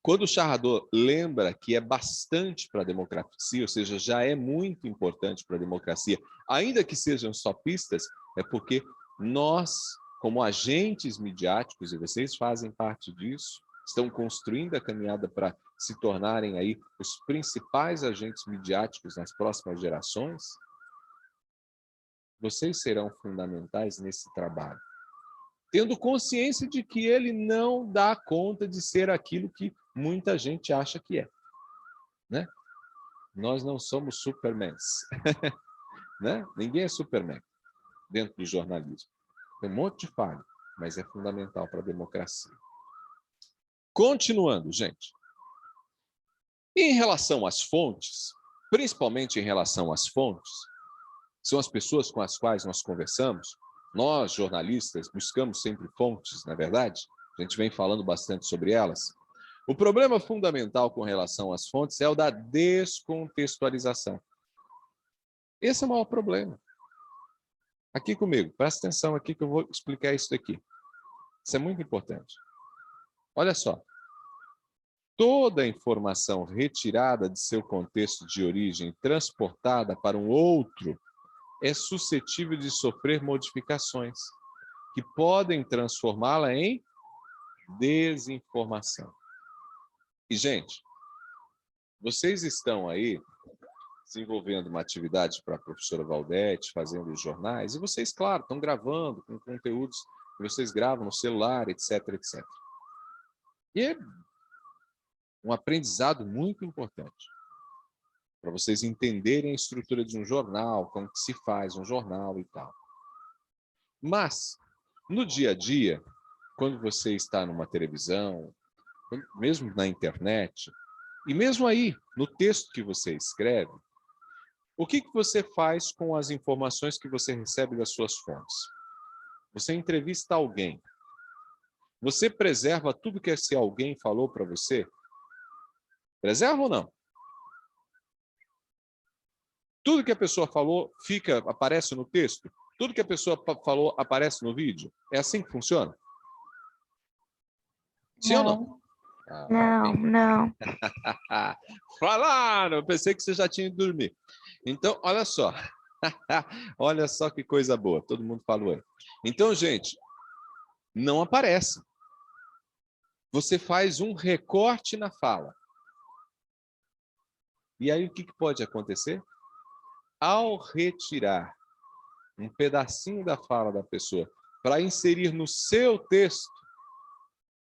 quando o Charrador lembra que é bastante para a democracia, ou seja, já é muito importante para a democracia, ainda que sejam só pistas, é porque nós, como agentes midiáticos, e vocês fazem parte disso, estão construindo a caminhada para se tornarem aí os principais agentes midiáticos nas próximas gerações, vocês serão fundamentais nesse trabalho, tendo consciência de que ele não dá conta de ser aquilo que muita gente acha que é, né? Nós não somos supermans, né? Ninguém é superman dentro do jornalismo. Tem um monte de falha, mas é fundamental para a democracia. Continuando, gente. Em relação às fontes, principalmente em relação às fontes, são as pessoas com as quais nós conversamos. Nós, jornalistas, buscamos sempre fontes, não é verdade? A gente vem falando bastante sobre elas. O problema fundamental com relação às fontes é o da descontextualização. Esse é o maior problema. Aqui comigo, presta atenção aqui que eu vou explicar isso daqui. Isso é muito importante. Olha só. Toda a informação retirada de seu contexto de origem e transportada para um outro é suscetível de sofrer modificações, que podem transformá-la em desinformação. E, gente, vocês estão aí desenvolvendo uma atividade para a professora Valdete, fazendo os jornais, e vocês, claro, estão gravando com conteúdos que vocês gravam no celular, etc, etc. E é um aprendizado muito importante para vocês entenderem a estrutura de um jornal, como que se faz um jornal e tal. Mas, no dia a dia, quando você está numa televisão, mesmo na internet, e mesmo aí, no texto que você escreve, o que você faz com as informações que você recebe das suas fontes? Você entrevista alguém. Você preserva tudo que esse alguém falou para você? Preserva ou não? Tudo que a pessoa falou aparece no texto? Tudo que a pessoa falou aparece no vídeo? É assim que funciona? Sim ou não? Não. Falaram! Eu pensei que você já tinha ido dormir. Então, olha só. Olha só que coisa boa. Todo mundo falou aí. Então, gente, não aparece. Você faz um recorte na fala. E aí, o que pode acontecer? Ao retirar um pedacinho da fala da pessoa para inserir no seu texto,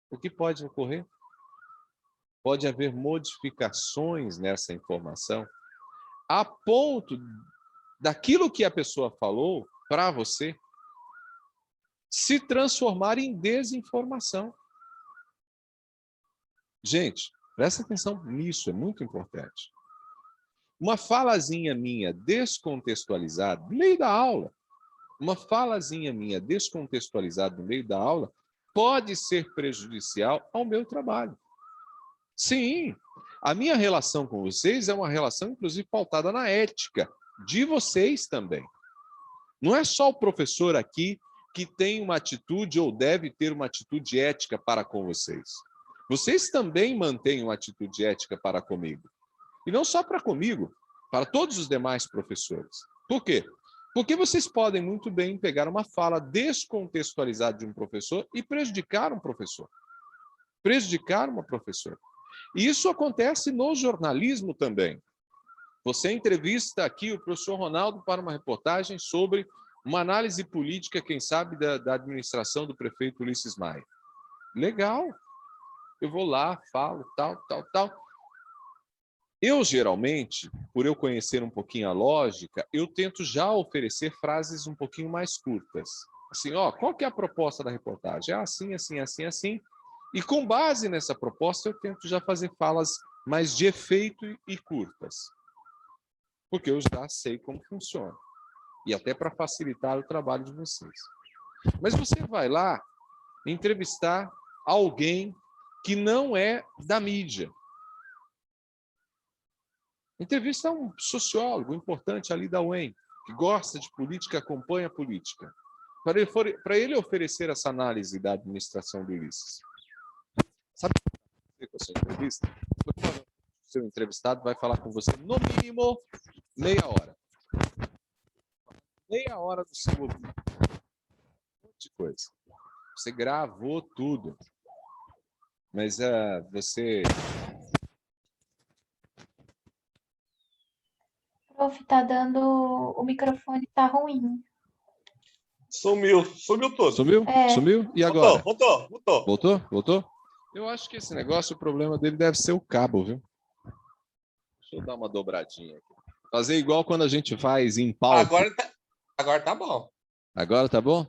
o que pode ocorrer? Pode haver modificações nessa informação a ponto daquilo que a pessoa falou para você se transformar em desinformação. Gente, presta atenção nisso, é muito importante. Uma falazinha minha descontextualizada no meio da aula, no meio da aula, pode ser prejudicial ao meu trabalho. Sim, a minha relação com vocês é uma relação, inclusive, pautada na ética de vocês também. Não é só o professor aqui que tem uma atitude ou deve ter uma atitude ética para com vocês. Vocês também mantêm uma atitude ética para comigo. E não só para comigo, para todos os demais professores. Por quê? Porque vocês podem muito bem pegar uma fala descontextualizada de um professor e prejudicar um professor. Prejudicar uma professora. E isso acontece no jornalismo também. Você entrevista aqui o professor Ronaldo para uma reportagem sobre uma análise política, quem sabe, da administração do prefeito Ulisses Maia. Legal. Eu vou lá, falo, tal. Eu, geralmente, por eu conhecer um pouquinho a lógica, eu tento já oferecer frases um pouquinho mais curtas. Assim, qual que é a proposta da reportagem? É assim, assim, assim, assim. E com base nessa proposta, eu tento já fazer falas mais de efeito e curtas. Porque eu já sei como funciona. E até para facilitar o trabalho de vocês. Mas você vai lá entrevistar alguém que não é da mídia. Entrevista um sociólogo importante ali da UEM, que gosta de política, acompanha a política. Para ele oferecer essa análise da administração do Ulisses. Sabe o que vai fazer com a sua entrevista? O seu entrevistado vai falar com você no mínimo meia hora. Meia hora do seu ouvido. Um monte de coisa. Você gravou tudo. Mas você... Prof, tá dando... O microfone tá ruim. Sumiu todo. Sumiu? É. Sumiu? E agora? Voltou. Voltou? Eu acho que esse negócio, o problema dele deve ser o cabo, viu? Deixa eu dar uma dobradinha aqui. Fazer igual quando a gente faz em palco. Agora tá bom. Agora tá bom?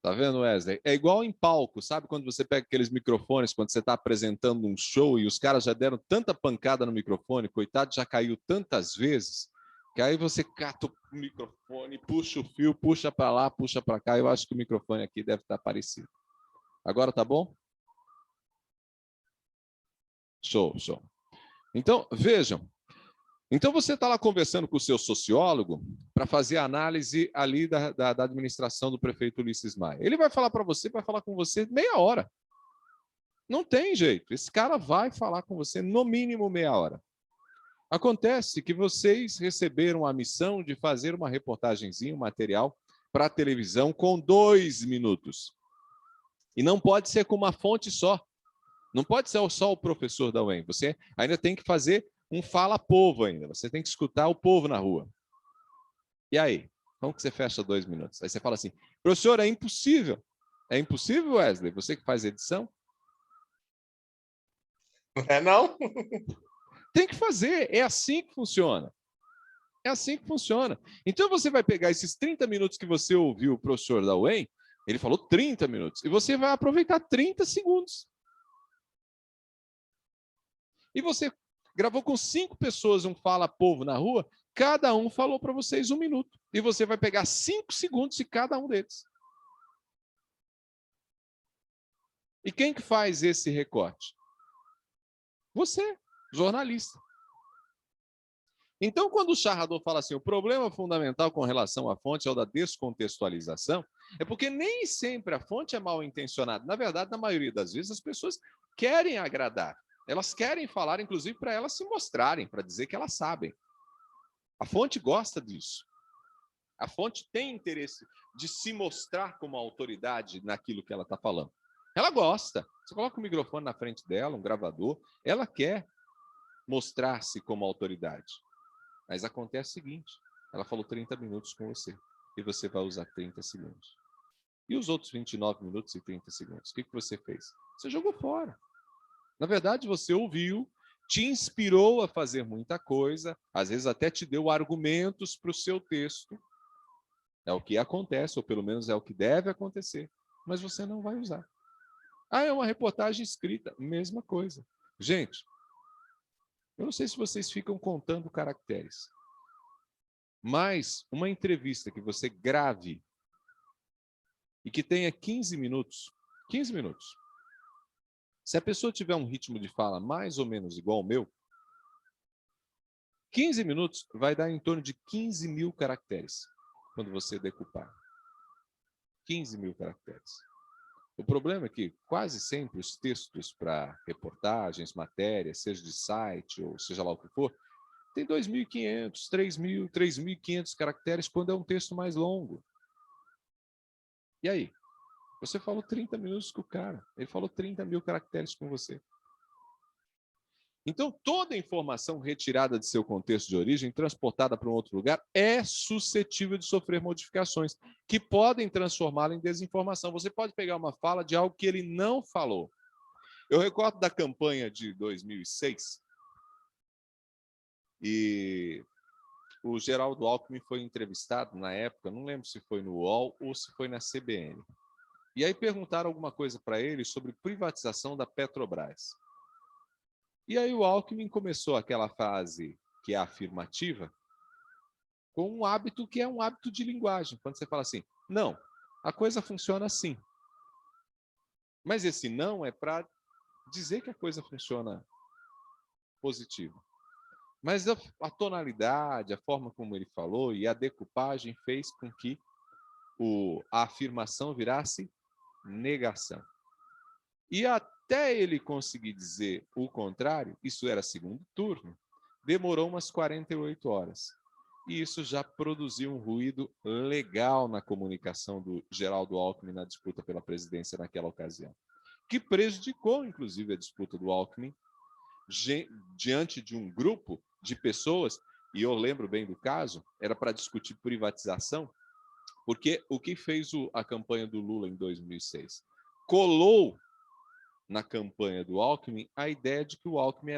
Tá vendo, Wesley? É igual em palco, sabe quando você pega aqueles microfones, quando você está apresentando um show e os caras já deram tanta pancada no microfone, coitado, já caiu tantas vezes, que aí você cata o microfone, puxa o fio, puxa para lá, puxa para cá. Eu acho que o microfone aqui deve estar parecido. Agora tá bom? Show. Então, vejam. Então, você está lá conversando com o seu sociólogo para fazer a análise ali da administração do prefeito Ulisses Maia. Ele vai falar para você, vai falar com você meia hora. Não tem jeito. Esse cara vai falar com você no mínimo meia hora. Acontece que vocês receberam a missão de fazer uma reportagenzinha, um material, para a televisão com 2 minutos. E não pode ser com uma fonte só. Não pode ser só o professor da UEM. Você ainda tem que fazer um fala-povo ainda. Você tem que escutar o povo na rua. E aí? Como que você fecha 2 minutos? Aí você fala assim, professor, é impossível. É impossível, Wesley? Você que faz edição? Não é não? Tem que fazer. É assim que funciona. É assim que funciona. Então você vai pegar esses 30 minutos que você ouviu o professor da UEM, ele falou 30 minutos, e você vai aproveitar 30 segundos. E você gravou com 5 pessoas um fala-povo na rua, cada um falou para vocês 1 minuto. E você vai pegar 5 segundos de cada um deles. E quem que faz esse recorte? Você, jornalista. Então, quando o Charrador fala assim, o problema fundamental com relação à fonte é o da descontextualização, é porque nem sempre a fonte é mal intencionada. Na verdade, na maioria das vezes, as pessoas querem agradar. Elas querem falar, inclusive, para elas se mostrarem, para dizer que elas sabem. A fonte gosta disso. A fonte tem interesse de se mostrar como autoridade naquilo que ela está falando. Ela gosta. Você coloca um microfone na frente dela, um gravador, ela quer mostrar-se como autoridade. Mas acontece o seguinte, ela falou 30 minutos com você, e você vai usar 30 segundos. E os outros 29 minutos e 30 segundos? O que você fez? Você jogou fora. Na verdade, você ouviu, te inspirou a fazer muita coisa, às vezes até te deu argumentos para o seu texto. É o que acontece, ou pelo menos é o que deve acontecer, mas você não vai usar. Ah, é uma reportagem escrita, mesma coisa. Gente, eu não sei se vocês ficam contando caracteres, mas uma entrevista que você grave e que tenha 15 minutos, se a pessoa tiver um ritmo de fala mais ou menos igual ao meu, 15 minutos vai dar em torno de 15 mil caracteres, quando você decupar. 15 mil caracteres. O problema é que quase sempre os textos para reportagens, matérias, seja de site ou seja lá o que for, tem 2.500, 3.000, 3.500 caracteres quando é um texto mais longo. E aí? Você falou 30 minutos com o cara, ele falou 30 mil caracteres com você. Então, toda informação retirada de seu contexto de origem, transportada para um outro lugar, é suscetível de sofrer modificações, que podem transformá-la em desinformação. Você pode pegar uma fala de algo que ele não falou. Eu recordo da campanha de 2006, e o Geraldo Alckmin foi entrevistado na época, não lembro se foi no UOL ou se foi na CBN. E aí perguntaram alguma coisa para ele sobre privatização da Petrobras. E aí o Alckmin começou aquela fase que é afirmativa com um hábito que é um hábito de linguagem. Quando você fala assim, não, a coisa funciona assim. Mas esse não é para dizer que a coisa funciona positiva. Mas a tonalidade, a forma como ele falou e a decupagem fez com que a afirmação virasse negação. E até ele conseguir dizer o contrário, isso era segundo turno, demorou umas 48 horas. E isso já produziu um ruído legal na comunicação do Geraldo Alckmin na disputa pela presidência naquela ocasião, que prejudicou, inclusive, a disputa do Alckmin diante de um grupo de pessoas, e eu lembro bem do caso, era para discutir privatização, porque o que fez a campanha do Lula em 2006? Colou na campanha do Alckmin a ideia de que o Alckmin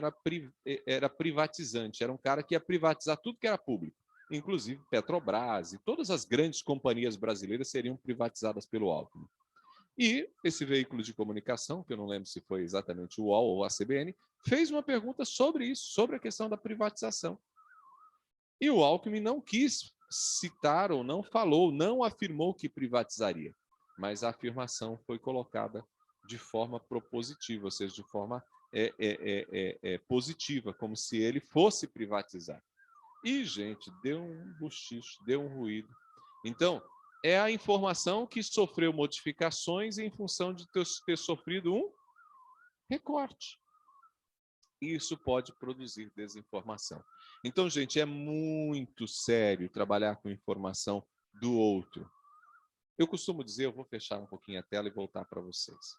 era privatizante, era um cara que ia privatizar tudo que era público, inclusive Petrobras, e todas as grandes companhias brasileiras seriam privatizadas pelo Alckmin. E esse veículo de comunicação, que eu não lembro se foi exatamente o UOL ou a CBN, fez uma pergunta sobre isso, sobre a questão da privatização. E o Alckmin não quis citar ou não falou, não afirmou que privatizaria, mas a afirmação foi colocada de forma propositiva, ou seja, de forma positiva, como se ele fosse privatizar. E, gente, deu um bochicho, deu um ruído. Então, é a informação que sofreu modificações em função de ter sofrido um recorte. Isso pode produzir desinformação. Então, gente, é muito sério trabalhar com informação do outro. Eu costumo dizer, eu vou fechar um pouquinho a tela e voltar para vocês.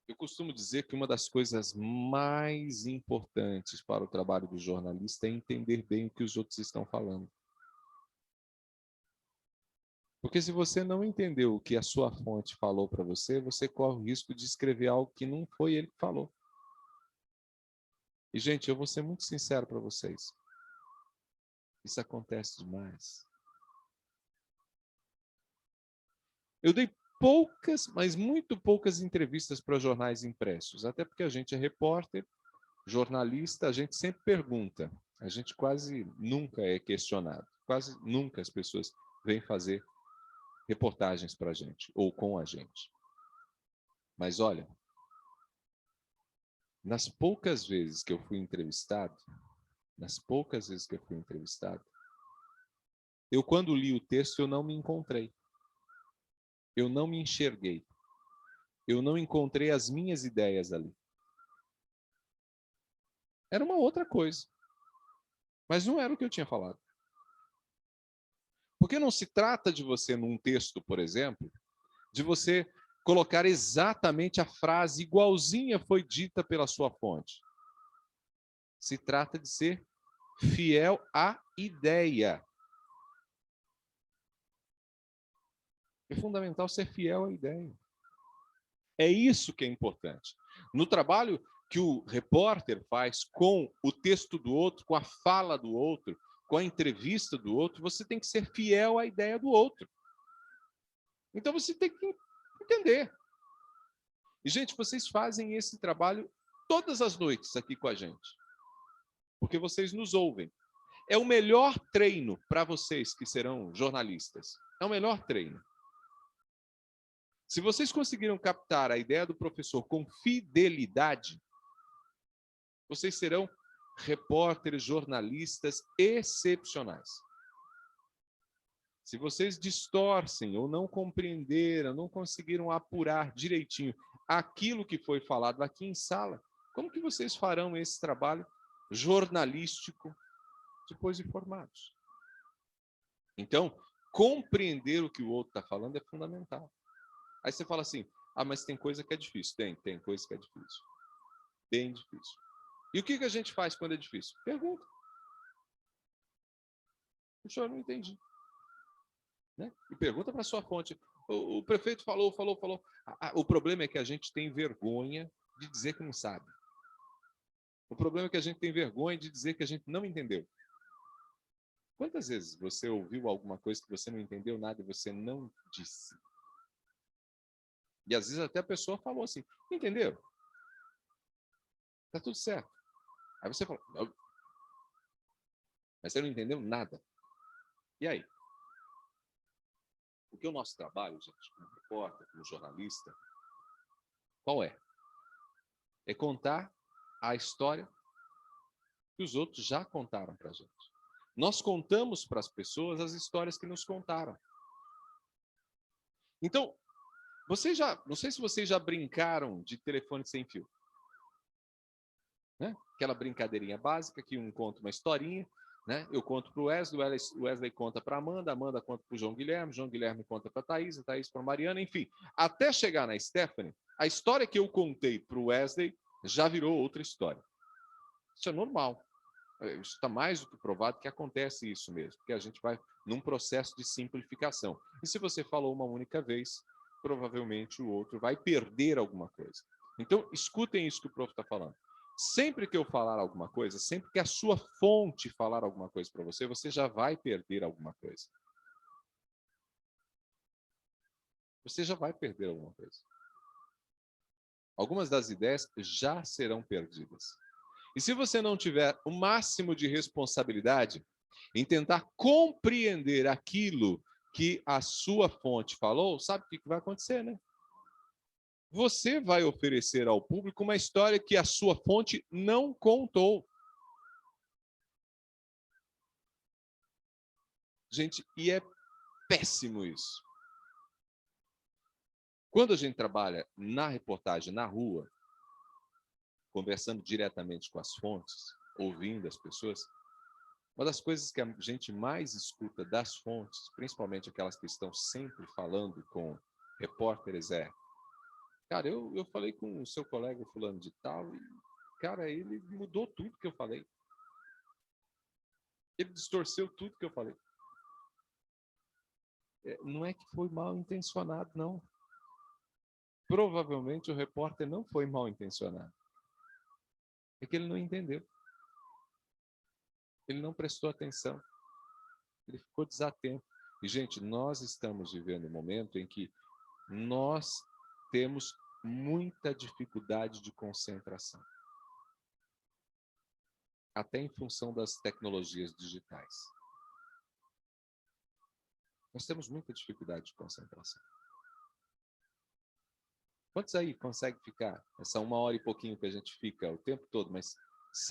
Eu costumo dizer que uma das coisas mais importantes para o trabalho do jornalista é entender bem o que os outros estão falando. Porque se você não entendeu o que a sua fonte falou para você, você corre o risco de escrever algo que não foi ele que falou. E, gente, eu vou ser muito sincero para vocês. Isso acontece demais. Eu dei poucas, mas muito poucas entrevistas para jornais impressos, até porque a gente é repórter, jornalista, a gente sempre pergunta, a gente quase nunca é questionado, quase nunca as pessoas vêm fazer reportagens para a gente, ou com a gente. Mas olha, nas poucas vezes que eu fui entrevistado, eu quando li o texto eu não me encontrei. Eu não me enxerguei. Eu não encontrei as minhas ideias ali. Era uma outra coisa. Mas não era o que eu tinha falado. Porque não se trata de você, num texto, por exemplo, de você colocar exatamente a frase igualzinha foi dita pela sua fonte. Se trata de ser fiel à ideia. É fundamental ser fiel à ideia. É isso que é importante. No trabalho que o repórter faz com o texto do outro, com a fala do outro, com a entrevista do outro, você tem que ser fiel à ideia do outro. Então você tem que entender. E, gente, vocês fazem esse trabalho todas as noites aqui com a gente, porque vocês nos ouvem. É o melhor treino para vocês que serão jornalistas. É o melhor treino. Se vocês conseguiram captar a ideia do professor com fidelidade, vocês serão repórteres, jornalistas excepcionais. Se vocês distorcem ou não compreenderam, não conseguiram apurar direitinho aquilo que foi falado aqui em sala, como que vocês farão esse trabalho jornalístico depois de formados? Então, compreender o que o outro está falando é fundamental. Aí você fala assim, mas tem coisa que é difícil. Tem coisa que é difícil. Bem difícil. E o que a gente faz quando é difícil? Pergunta. O senhor não entendi. Né? E pergunta para a sua fonte. O prefeito falou. O problema é que a gente tem vergonha de dizer que não sabe. O problema é que a gente tem vergonha de dizer que a gente não entendeu. Quantas vezes você ouviu alguma coisa que você não entendeu nada e você não disse? E às vezes até a pessoa falou assim, entendeu? Tá tudo certo. Aí você fala, não. Mas você não entendeu nada. E aí? Porque o nosso trabalho, gente, como repórter, como jornalista, qual é? É contar a história que os outros já contaram para a gente. Nós contamos para as pessoas as histórias que nos contaram. Então, não sei se vocês já brincaram de telefone sem fio. Né? Aquela brincadeirinha básica que um conta uma historinha, né? Eu conto para o Wesley conta para a Amanda conta para o João Guilherme conta para a Thaís para a Mariana, enfim. Até chegar na Stephanie, a história que eu contei para o Wesley já virou outra história. Isso é normal. Isso está mais do que provado que acontece isso mesmo, porque a gente vai num processo de simplificação. E se você falou uma única vez, provavelmente o outro vai perder alguma coisa. Então, escutem isso que o prof está falando. Sempre que eu falar alguma coisa, sempre que a sua fonte falar alguma coisa para você, você já vai perder alguma coisa. Você já vai perder alguma coisa. Algumas das ideias já serão perdidas. E se você não tiver o máximo de responsabilidade em tentar compreender aquilo que a sua fonte falou, sabe o que vai acontecer, né? Você vai oferecer ao público uma história que a sua fonte não contou. Gente, e é péssimo isso. Quando a gente trabalha na reportagem, na rua, conversando diretamente com as fontes, ouvindo as pessoas, Uma das coisas que a gente mais escuta das fontes, principalmente aquelas que estão sempre falando com repórteres, é: cara, eu falei com o seu colega fulano de tal, e, cara, ele mudou tudo que eu falei. Ele distorceu tudo que eu falei. Não é que foi mal intencionado, não. Provavelmente o repórter não foi mal intencionado. É que ele não entendeu. Ele não prestou atenção. Ele ficou desatento. E, gente, nós estamos vivendo um momento em que nós temos muita dificuldade de concentração. Até em função das tecnologias digitais. Nós temos muita dificuldade de concentração. Quantos aí conseguem ficar essa 1 hora e pouquinho que a gente fica o tempo todo, mas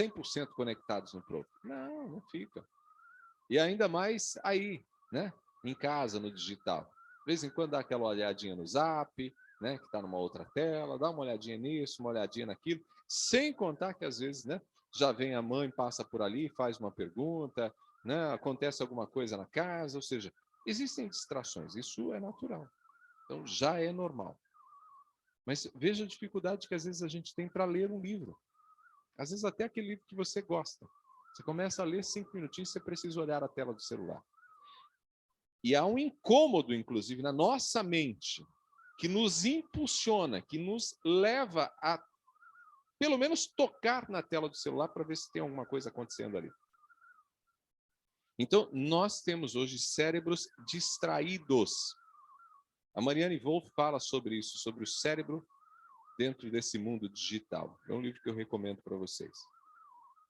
100% conectados no Prof? Não, não fica. E ainda mais aí, né? Em casa, no digital. De vez em quando dá aquela olhadinha no Zap, né? Que está numa outra tela, dá uma olhadinha nisso, uma olhadinha naquilo, sem contar que às vezes, né? Já vem a mãe, passa por ali, faz uma pergunta, né? Acontece alguma coisa na casa, ou seja, existem distrações, isso é natural. Então já é normal. Mas veja a dificuldade que às vezes a gente tem para ler um livro. Às vezes até aquele livro que você gosta. Você começa a ler 5 minutinhos, você precisa olhar a tela do celular. E há um incômodo, inclusive, na nossa mente, que nos impulsiona, que nos leva a, pelo menos, tocar na tela do celular para ver se tem alguma coisa acontecendo ali. Então, nós temos hoje cérebros distraídos. A Marianne Wolf fala sobre isso, sobre o cérebro dentro desse mundo digital. É um livro que eu recomendo para vocês.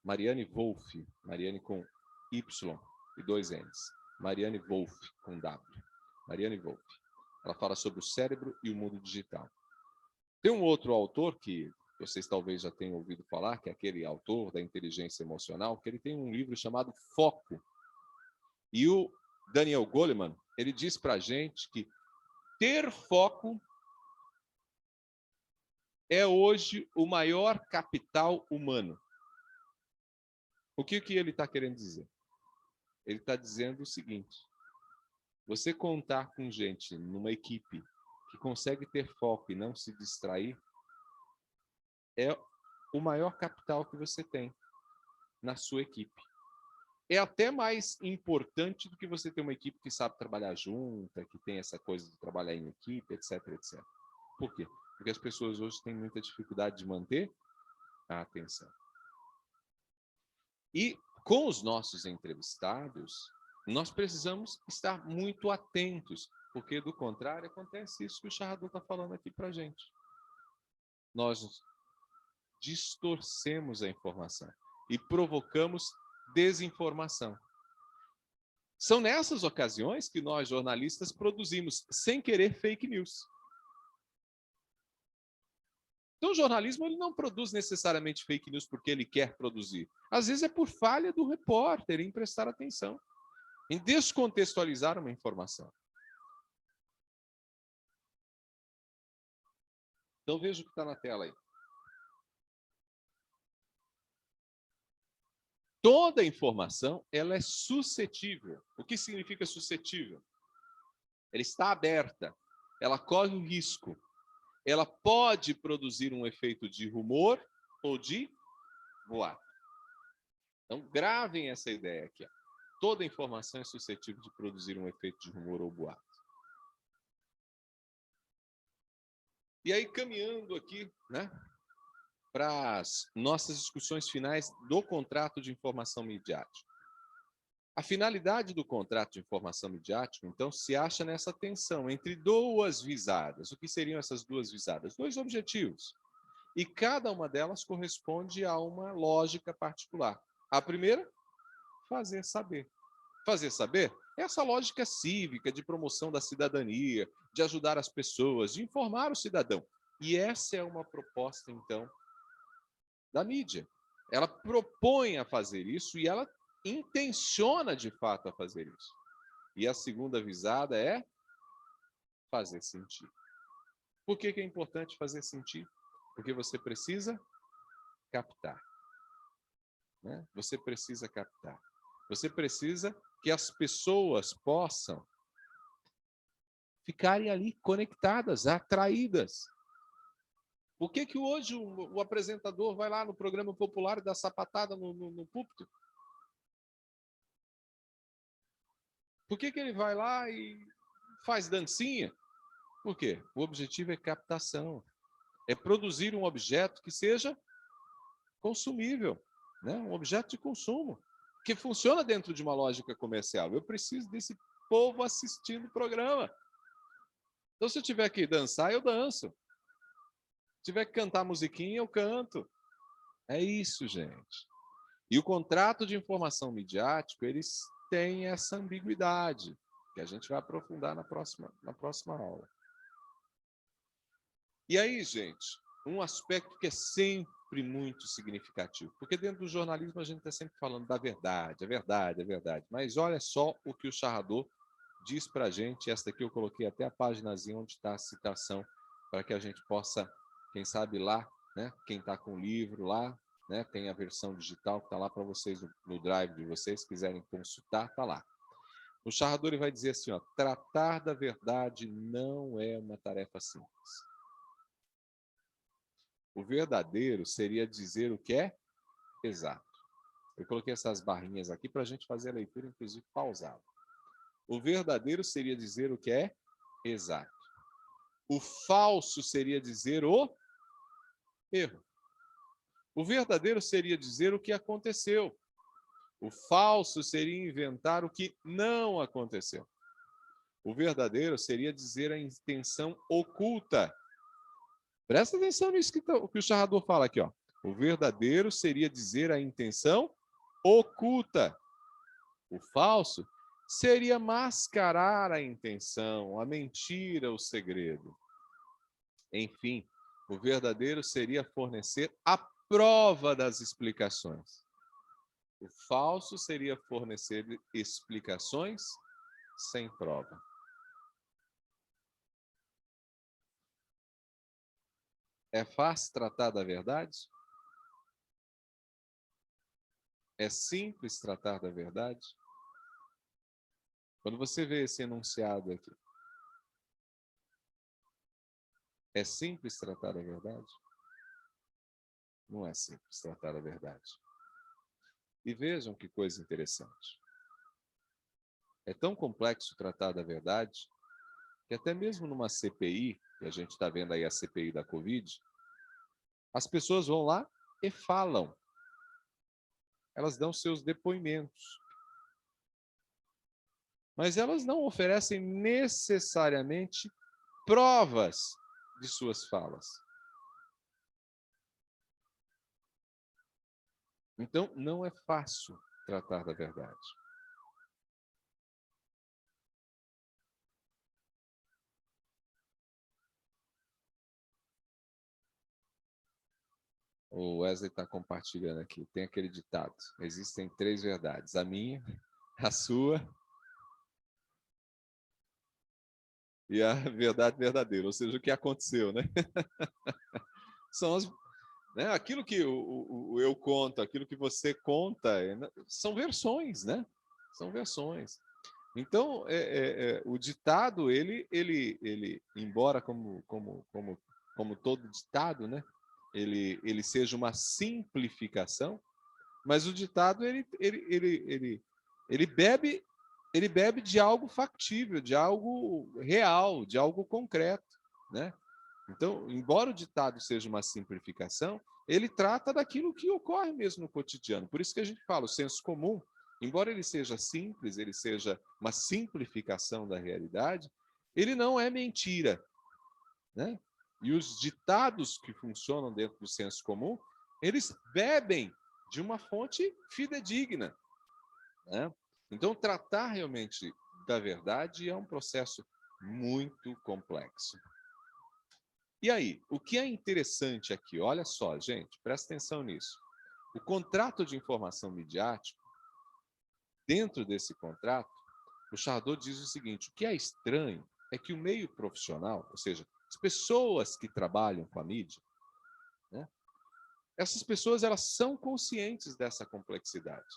Marianne Wolf, Marianne com Y e 2 N's. Marianne Wolf com W. Marianne Wolf. Ela fala sobre o cérebro e o mundo digital. Tem um outro autor que vocês talvez já tenham ouvido falar, que é aquele autor da inteligência emocional, que ele tem um livro chamado Foco. E o Daniel Goleman, ele diz para a gente que ter foco é hoje o maior capital humano. O que ele está querendo dizer? Ele está dizendo o seguinte: você contar com gente numa equipe que consegue ter foco e não se distrair é o maior capital que você tem na sua equipe. É até mais importante do que você ter uma equipe que sabe trabalhar junta, que tem essa coisa de trabalhar em equipe, etc, etc. Por quê? Porque as pessoas hoje têm muita dificuldade de manter a atenção. E com os nossos entrevistados, nós precisamos estar muito atentos, porque do contrário acontece isso que o Charrador está falando aqui para a gente. Nós distorcemos a informação e provocamos desinformação. São nessas ocasiões que nós, jornalistas, produzimos, sem querer, fake news. Então, o jornalismo ele não produz necessariamente fake news porque ele quer produzir. Às vezes é por falha do repórter em prestar atenção, em descontextualizar uma informação. Então, veja o que está na tela aí. Toda informação ela é suscetível. O que significa suscetível? Ela está aberta, ela corre o risco. Ela pode produzir um efeito de rumor ou de boato. Então, gravem essa ideia aqui. Ó. Toda informação é suscetível de produzir um efeito de rumor ou boato. E aí, caminhando aqui, né, para as nossas discussões finais do contrato de informação midiática. A finalidade do contrato de informação midiática, então, se acha nessa tensão entre duas visadas. O que seriam essas duas visadas? 2 objetivos. E cada uma delas corresponde a uma lógica particular. A primeira, fazer saber. Fazer saber é essa lógica cívica de promoção da cidadania, de ajudar as pessoas, de informar o cidadão. E essa é uma proposta, então, da mídia. Ela propõe a fazer isso e ela intenciona, de fato, a fazer isso. E a segunda visada é fazer sentir. Por que é importante fazer sentir? Porque você precisa captar. Né? Você precisa captar. Você precisa que as pessoas possam ficarem ali conectadas, atraídas. Por que hoje o apresentador vai lá no programa popular e dá sapatada no púlpito? Por que ele vai lá e faz dancinha? Por quê? O objetivo é captação. É produzir um objeto que seja consumível, né? Um objeto de consumo, que funciona dentro de uma lógica comercial. Eu preciso desse povo assistindo o programa. Então, se eu tiver que dançar, eu danço. Se tiver que cantar musiquinha, eu canto. É isso, gente. E o contrato de informação midiático, eles têm essa ambiguidade, que a gente vai aprofundar na próxima aula. E aí, gente, um aspecto que é sempre muito significativo, porque dentro do jornalismo a gente está sempre falando da verdade, é verdade. Mas olha só o que o Charrador diz para a gente. Esta aqui eu coloquei até a paginazinha onde está a citação, para que a gente possa, quem sabe lá, né? Quem está com o livro lá, né? Tem a versão digital que está lá para vocês no drive de vocês, se quiserem consultar, está lá. O Charrador vai dizer assim, ó, tratar da verdade não é uma tarefa simples. O verdadeiro seria dizer o que é exato. Eu coloquei essas barrinhas aqui para a gente fazer a leitura, inclusive, pausada. O verdadeiro seria dizer o que é exato. O falso seria dizer o erro. O verdadeiro seria dizer o que aconteceu. O falso seria inventar o que não aconteceu. O verdadeiro seria dizer a intenção oculta. Presta atenção nisso que o Charrador fala aqui, ó. O verdadeiro seria dizer a intenção oculta. O falso seria mascarar a intenção, a mentira, o segredo. Enfim, o verdadeiro seria fornecer a prova das explicações. O falso seria fornecer explicações sem prova. É fácil tratar da verdade? É simples tratar da verdade? Quando você vê esse enunciado aqui, é simples tratar da verdade? Não é simples tratar da verdade. E vejam que coisa interessante. É tão complexo tratar da verdade que até mesmo numa CPI, que a gente está vendo aí a CPI da Covid, as pessoas vão lá e falam. Elas dão seus depoimentos. Mas elas não oferecem necessariamente provas de suas falas. Então, não é fácil tratar da verdade. O Wesley está compartilhando aqui. Tem aquele ditado. Existem 3 verdades. A minha, a sua e a verdade verdadeira. Ou seja, o que aconteceu, né? São as, né? Aquilo que o eu conto, aquilo que você conta, são versões, né? São versões. Então, o ditado, ele embora como todo ditado, né? Ele seja uma simplificação, mas o ditado ele bebe de algo factível, de algo real, de algo concreto, né? Então, embora o ditado seja uma simplificação, ele trata daquilo que ocorre mesmo no cotidiano. Por isso que a gente fala, o senso comum, embora ele seja simples, ele seja uma simplificação da realidade, ele não é mentira, né? E os ditados que funcionam dentro do senso comum, eles bebem de uma fonte fidedigna, né? Então, tratar realmente da verdade é um processo muito complexo. E aí, o que é interessante aqui? Olha só, gente, presta atenção nisso. O contrato de informação midiático, dentro desse contrato, o Charrador diz o seguinte: o que é estranho é que o meio profissional, ou seja, as pessoas que trabalham com a mídia, né, essas pessoas elas são conscientes dessa complexidade.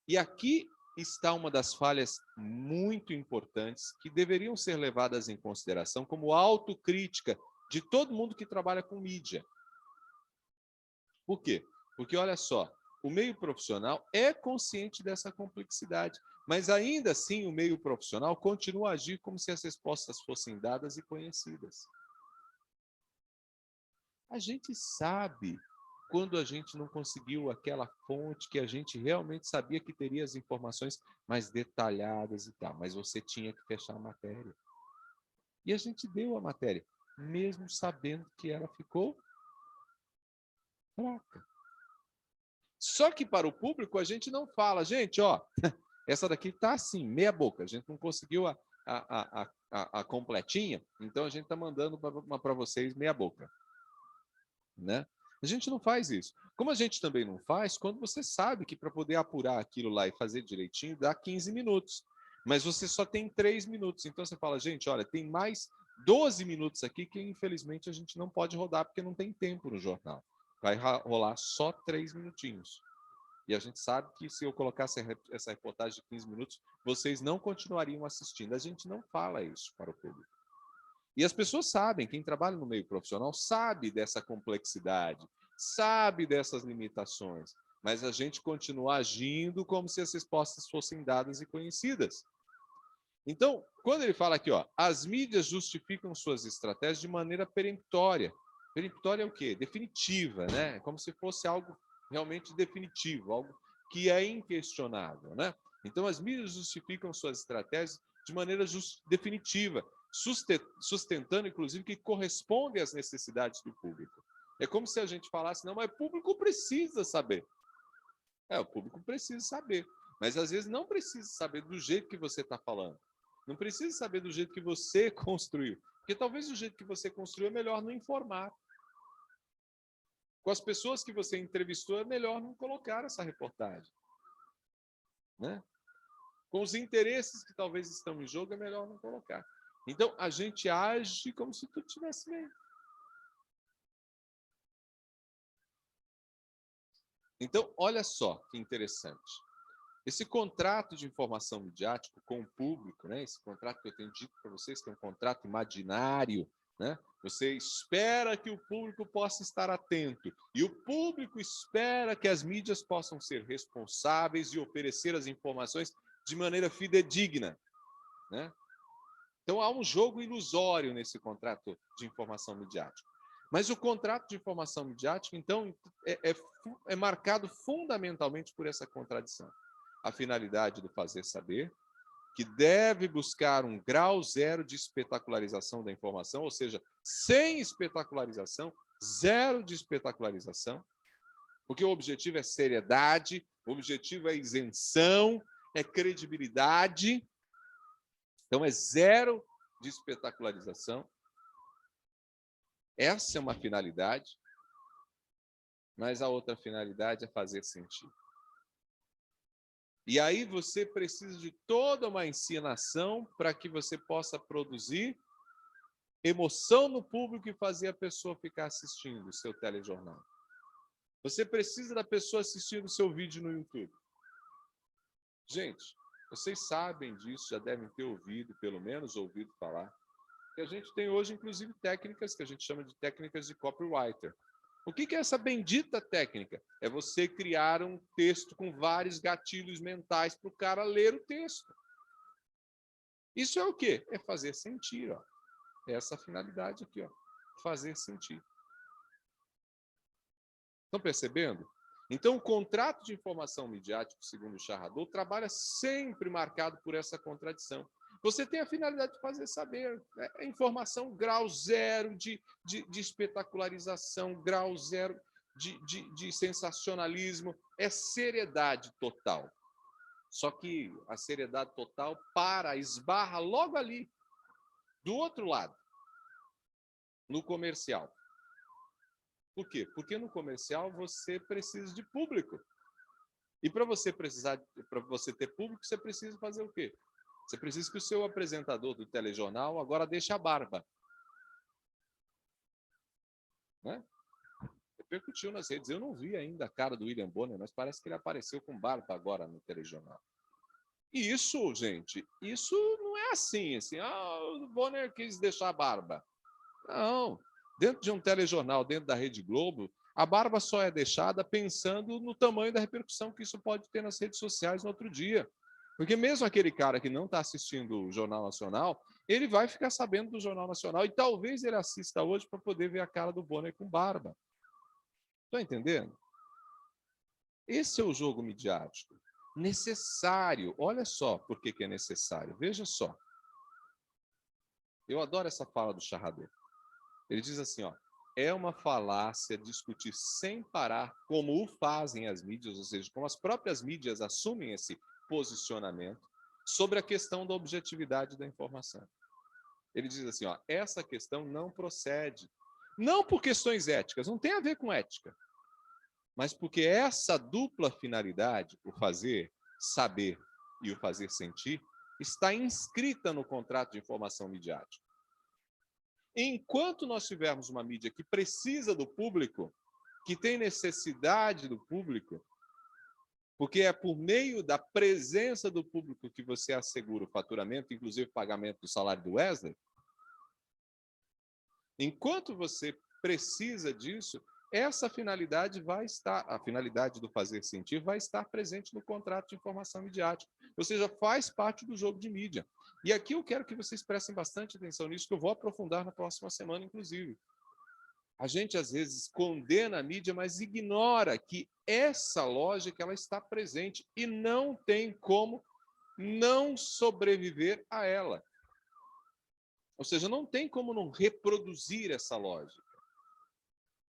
E aqui está uma das falhas muito importantes que deveriam ser levadas em consideração como autocrítica de todo mundo que trabalha com mídia. Por quê? Porque, olha só, o meio profissional é consciente dessa complexidade, mas ainda assim o meio profissional continua a agir como se as respostas fossem dadas e conhecidas. A gente sabe quando a gente não conseguiu aquela fonte que a gente realmente sabia que teria as informações mais detalhadas e tal, mas você tinha que fechar a matéria. E a gente deu a matéria, mesmo sabendo que ela ficou fraca. Só que para o público a gente não fala, gente, ó, essa daqui está assim, meia boca, a gente não conseguiu a completinha, então a gente está mandando para vocês meia boca. Né? A gente não faz isso. Como a gente também não faz, quando você sabe que para poder apurar aquilo lá e fazer direitinho, dá 15 minutos. Mas você só tem 3 minutos. Então você fala, gente, olha, tem mais 12 minutos aqui que infelizmente a gente não pode rodar porque não tem tempo no jornal. Vai rolar só 3 minutinhos. E a gente sabe que se eu colocasse essa reportagem de 15 minutos, vocês não continuariam assistindo. A gente não fala isso para o público. E as pessoas sabem, quem trabalha no meio profissional sabe dessa complexidade, sabe dessas limitações, mas a gente continua agindo como se as respostas fossem dadas e conhecidas. Então, quando ele fala aqui, ó, as mídias justificam suas estratégias de maneira peremptória. Peremptória é o quê? Definitiva, né? Como se fosse algo realmente definitivo, algo que é inquestionável, né? Então, as mídias justificam suas estratégias de maneira definitiva, sustentando, inclusive, que corresponde às necessidades do público. É como se a gente falasse, não, mas o público precisa saber. O público precisa saber, mas às vezes não precisa saber do jeito que você está falando. Não precisa saber do jeito que você construiu, porque talvez o jeito que você construiu é melhor não informar. Com as pessoas que você entrevistou, é melhor não colocar essa reportagem. Né? Com os interesses que talvez estão em jogo, é melhor não colocar. Então, a gente age como se tudo estivesse bem. Então, olha só que interessante. Esse contrato de informação midiático com o público, né? Esse contrato que eu tenho dito para vocês, que é um contrato imaginário, né? Você espera que o público possa estar atento e o público espera que as mídias possam ser responsáveis e oferecer as informações de maneira fidedigna, né? Então, há um jogo ilusório nesse contrato de informação midiática. Mas o contrato de informação midiática, então, é marcado fundamentalmente por essa contradição. A finalidade do fazer saber, que deve buscar um grau zero de espetacularização da informação, ou seja, sem espetacularização, zero de espetacularização, porque o objetivo é seriedade, o objetivo é isenção, é credibilidade. Então, é zero de espetacularização. Essa é uma finalidade, mas a outra finalidade é fazer sentido. E aí você precisa de toda uma encenação para que você possa produzir emoção no público e fazer a pessoa ficar assistindo o seu telejornal. Você precisa da pessoa assistindo o seu vídeo no YouTube. Gente, vocês sabem disso, já devem ter ouvido, pelo menos ouvido falar, que a gente tem hoje, inclusive, técnicas que a gente chama de técnicas de copywriter. O que é essa bendita técnica? É você criar um texto com vários gatilhos mentais para o cara ler o texto. Isso é o quê? É fazer sentir. Ó. É essa finalidade aqui, ó. Fazer sentir. Estão percebendo? Então, o contrato de informação midiático, segundo o Charrador, trabalha sempre marcado por essa contradição. Você tem a finalidade de fazer saber. É informação grau zero de espetacularização, grau zero de sensacionalismo. É seriedade total. Só que a seriedade total esbarra logo ali, do outro lado, no comercial. Por quê? Porque no comercial você precisa de público. E para você ter público, você precisa fazer o quê? Você precisa que o seu apresentador do telejornal agora deixe a barba. Né? Você repercutiu nas redes. Eu não vi ainda a cara do William Bonner, mas parece que ele apareceu com barba agora no telejornal. E isso, gente, isso não é assim, o Bonner quis deixar a barba. Não, dentro de um telejornal, dentro da Rede Globo, a barba só é deixada pensando no tamanho da repercussão que isso pode ter nas redes sociais no outro dia. Porque mesmo aquele cara que não está assistindo o Jornal Nacional, ele vai ficar sabendo do Jornal Nacional e talvez ele assista hoje para poder ver a cara do Bonner com barba. Estão entendendo? Esse é o jogo midiático. Necessário. Olha só por que é necessário. Veja só. Eu adoro essa fala do Charrador. Ele diz assim, é uma falácia discutir sem parar como o fazem as mídias, ou seja, como as próprias mídias assumem esse posicionamento sobre a questão da objetividade da informação. Ele diz assim, essa questão não procede. Não por questões éticas, não tem a ver com ética, mas porque essa dupla finalidade, o fazer saber e o fazer sentir, está inscrita no contrato de informação midiática. Enquanto nós tivermos uma mídia que precisa do público, que tem necessidade do público, porque é por meio da presença do público que você assegura o faturamento, inclusive o pagamento do salário do Wesley, enquanto você precisa disso, essa finalidade vai estar, a finalidade do fazer sentir vai estar presente no contrato de informação midiática, ou seja, faz parte do jogo de mídia. E aqui eu quero que vocês prestem bastante atenção nisso, que eu vou aprofundar na próxima semana, inclusive. A gente, às vezes, condena a mídia, mas ignora que essa lógica ela está presente e não tem como não sobreviver a ela. Ou seja, não tem como não reproduzir essa lógica.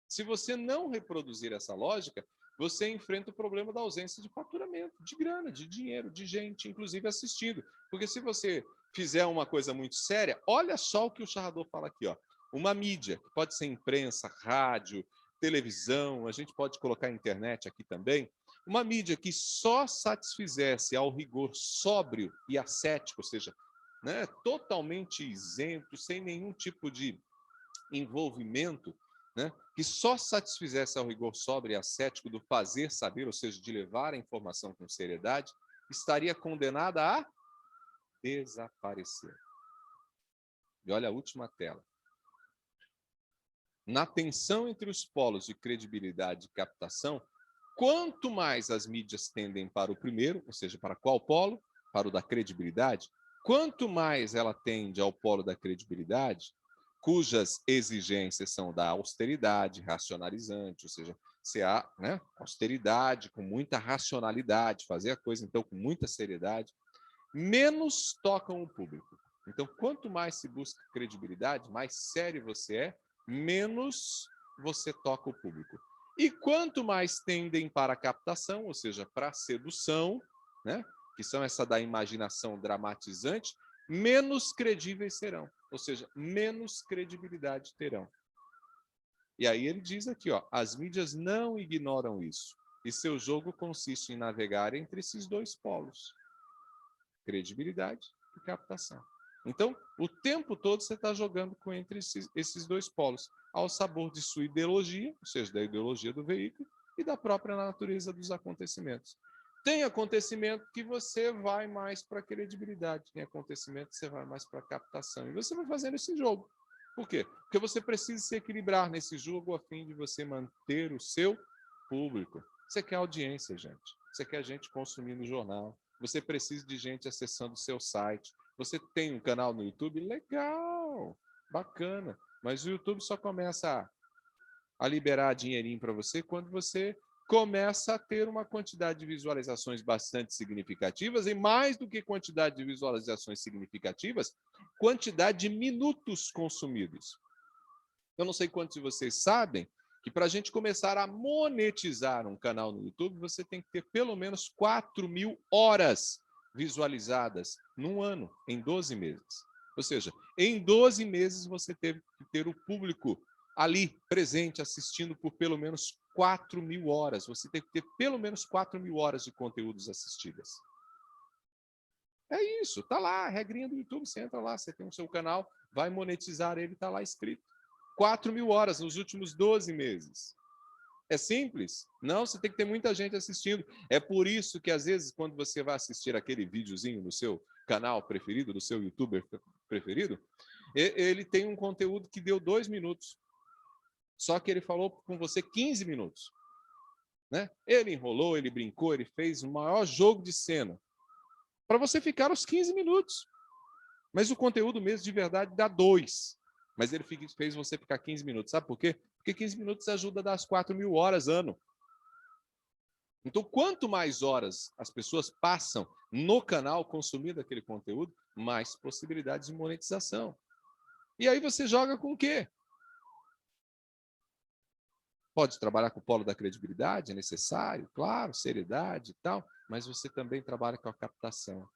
Se você não reproduzir essa lógica, você enfrenta o problema da ausência de faturamento, de grana, de dinheiro, de gente, inclusive assistindo. Porque se você fizer uma coisa muito séria, olha só o que o Charrador fala aqui, uma mídia, que pode ser imprensa, rádio, televisão, a gente pode colocar a internet aqui também, uma mídia que só satisfizesse ao rigor sóbrio e ascético, ou seja, totalmente isento, sem nenhum tipo de envolvimento, que só satisfizesse ao rigor sóbrio e ascético do fazer saber, ou seja, de levar a informação com seriedade, estaria condenada a desaparecer. E olha a última tela. Na tensão entre os polos de credibilidade e captação, quanto mais as mídias tendem para o primeiro, ou seja, para qual polo? Para o da credibilidade. Quanto mais ela tende ao polo da credibilidade, cujas exigências são da austeridade racionalizante, ou seja, se há austeridade com muita racionalidade, fazer a coisa, então, com muita seriedade, menos tocam o público. Então, quanto mais se busca credibilidade, mais sério você é, menos você toca o público. E quanto mais tendem para a captação, ou seja, para a sedução, que são essa da imaginação dramatizante, menos credíveis serão, ou seja, menos credibilidade terão. E aí ele diz aqui, as mídias não ignoram isso, e seu jogo consiste em navegar entre esses dois polos, credibilidade e captação. Então, o tempo todo você está jogando entre esses dois polos, ao sabor de sua ideologia, ou seja, da ideologia do veículo, e da própria natureza dos acontecimentos. Tem acontecimento que você vai mais para a credibilidade, tem acontecimento que você vai mais para a captação. E você vai fazendo esse jogo. Por quê? Porque você precisa se equilibrar nesse jogo a fim de você manter o seu público. Você quer audiência, gente. Você quer gente consumindo jornal. Você precisa de gente acessando o seu site. Você tem um canal no YouTube? Legal, bacana. Mas o YouTube só começa a liberar dinheirinho para você quando você começa a ter uma quantidade de visualizações bastante significativas, e mais do que quantidade de visualizações significativas, quantidade de minutos consumidos. Eu não sei quantos de vocês sabem que para a gente começar a monetizar um canal no YouTube, você tem que ter pelo menos 4.000 horas visualizadas num ano, em 12 meses. Ou seja, em 12 meses você teve que ter o público ali, presente, assistindo por pelo menos 4.000 horas. Você tem que ter pelo menos 4.000 horas de conteúdos assistidas. É isso, tá lá, a regrinha do YouTube, você entra lá, você tem o seu canal, vai monetizar ele, tá lá escrito. 4.000 horas nos últimos 12 meses. É simples? Não, você tem que ter muita gente assistindo. É por isso que, às vezes, quando você vai assistir aquele videozinho no seu canal preferido, do seu youtuber preferido, ele tem um conteúdo que deu 2 minutos. Só que ele falou com você 15 minutos. Né? Ele enrolou, ele brincou, ele fez o maior jogo de cena. Para você ficar os 15 minutos. Mas o conteúdo mesmo, de verdade, dá 2. Mas ele fez você ficar 15 minutos. Sabe por quê? Porque 15 minutos ajuda a dar as 4.000 horas ano. Então, quanto mais horas as pessoas passam no canal consumindo aquele conteúdo, mais possibilidades de monetização. E aí você joga com o quê? Pode trabalhar com o polo da credibilidade, é necessário, claro, seriedade e tal, mas você também trabalha com a captação.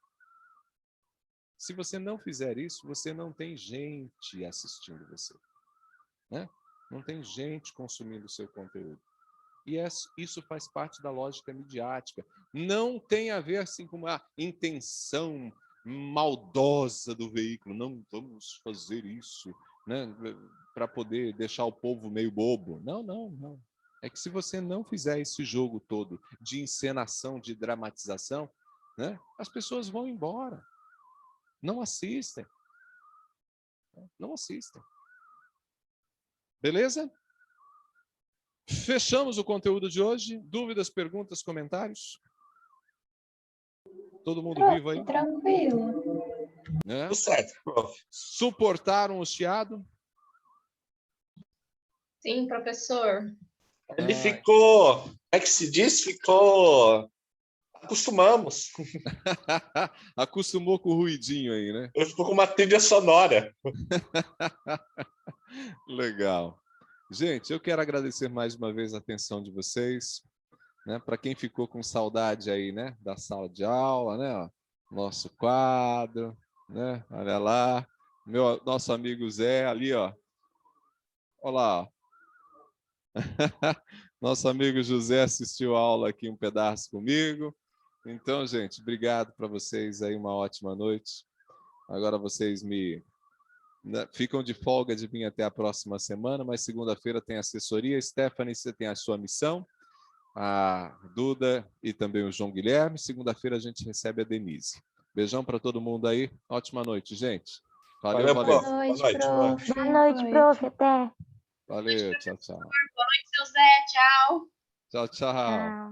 Se você não fizer isso, você não tem gente assistindo você. Né? Não tem gente consumindo o seu conteúdo. E isso faz parte da lógica midiática. Não tem a ver assim, com uma intenção maldosa do veículo. Não vamos fazer isso, né, para poder deixar o povo meio bobo. Não, não, não. É que se você não fizer esse jogo todo de encenação, de dramatização, né, as pessoas vão embora. Não assistem. Não assistem. Beleza? Fechamos o conteúdo de hoje. Dúvidas, perguntas, comentários? Todo mundo vivo aí? Tranquilo. Né? Tudo certo, prof. Suportaram o chiado? Sim, professor. Ele ficou, como é que se diz? Ficou... Acostumamos. Acostumou com o ruidinho aí, né? Ele ficou com uma trilha sonora. Legal. Gente, eu quero agradecer mais uma vez a atenção de vocês. Né? Para quem ficou com saudade aí, né, da sala de aula, né, ó, nosso quadro, né, olha lá, nosso amigo Zé ali, ó, olha lá, ó. Nosso amigo José assistiu a aula aqui um pedaço comigo. Então, gente, obrigado para vocês aí, uma ótima noite. Agora vocês ficam de folga de vir até a próxima semana, mas segunda-feira tem assessoria. Stephanie, você tem a sua missão. A Duda e também o João Guilherme. Segunda-feira a gente recebe a Denise. Beijão para todo mundo aí. Ótima noite, gente. Valeu, valeu. Boa noite, Boa noite, prof. Boa noite, prof. Até. Valeu, tchau, tchau. Boa noite, seu Zé. Tchau. Tchau, tchau. Tchau.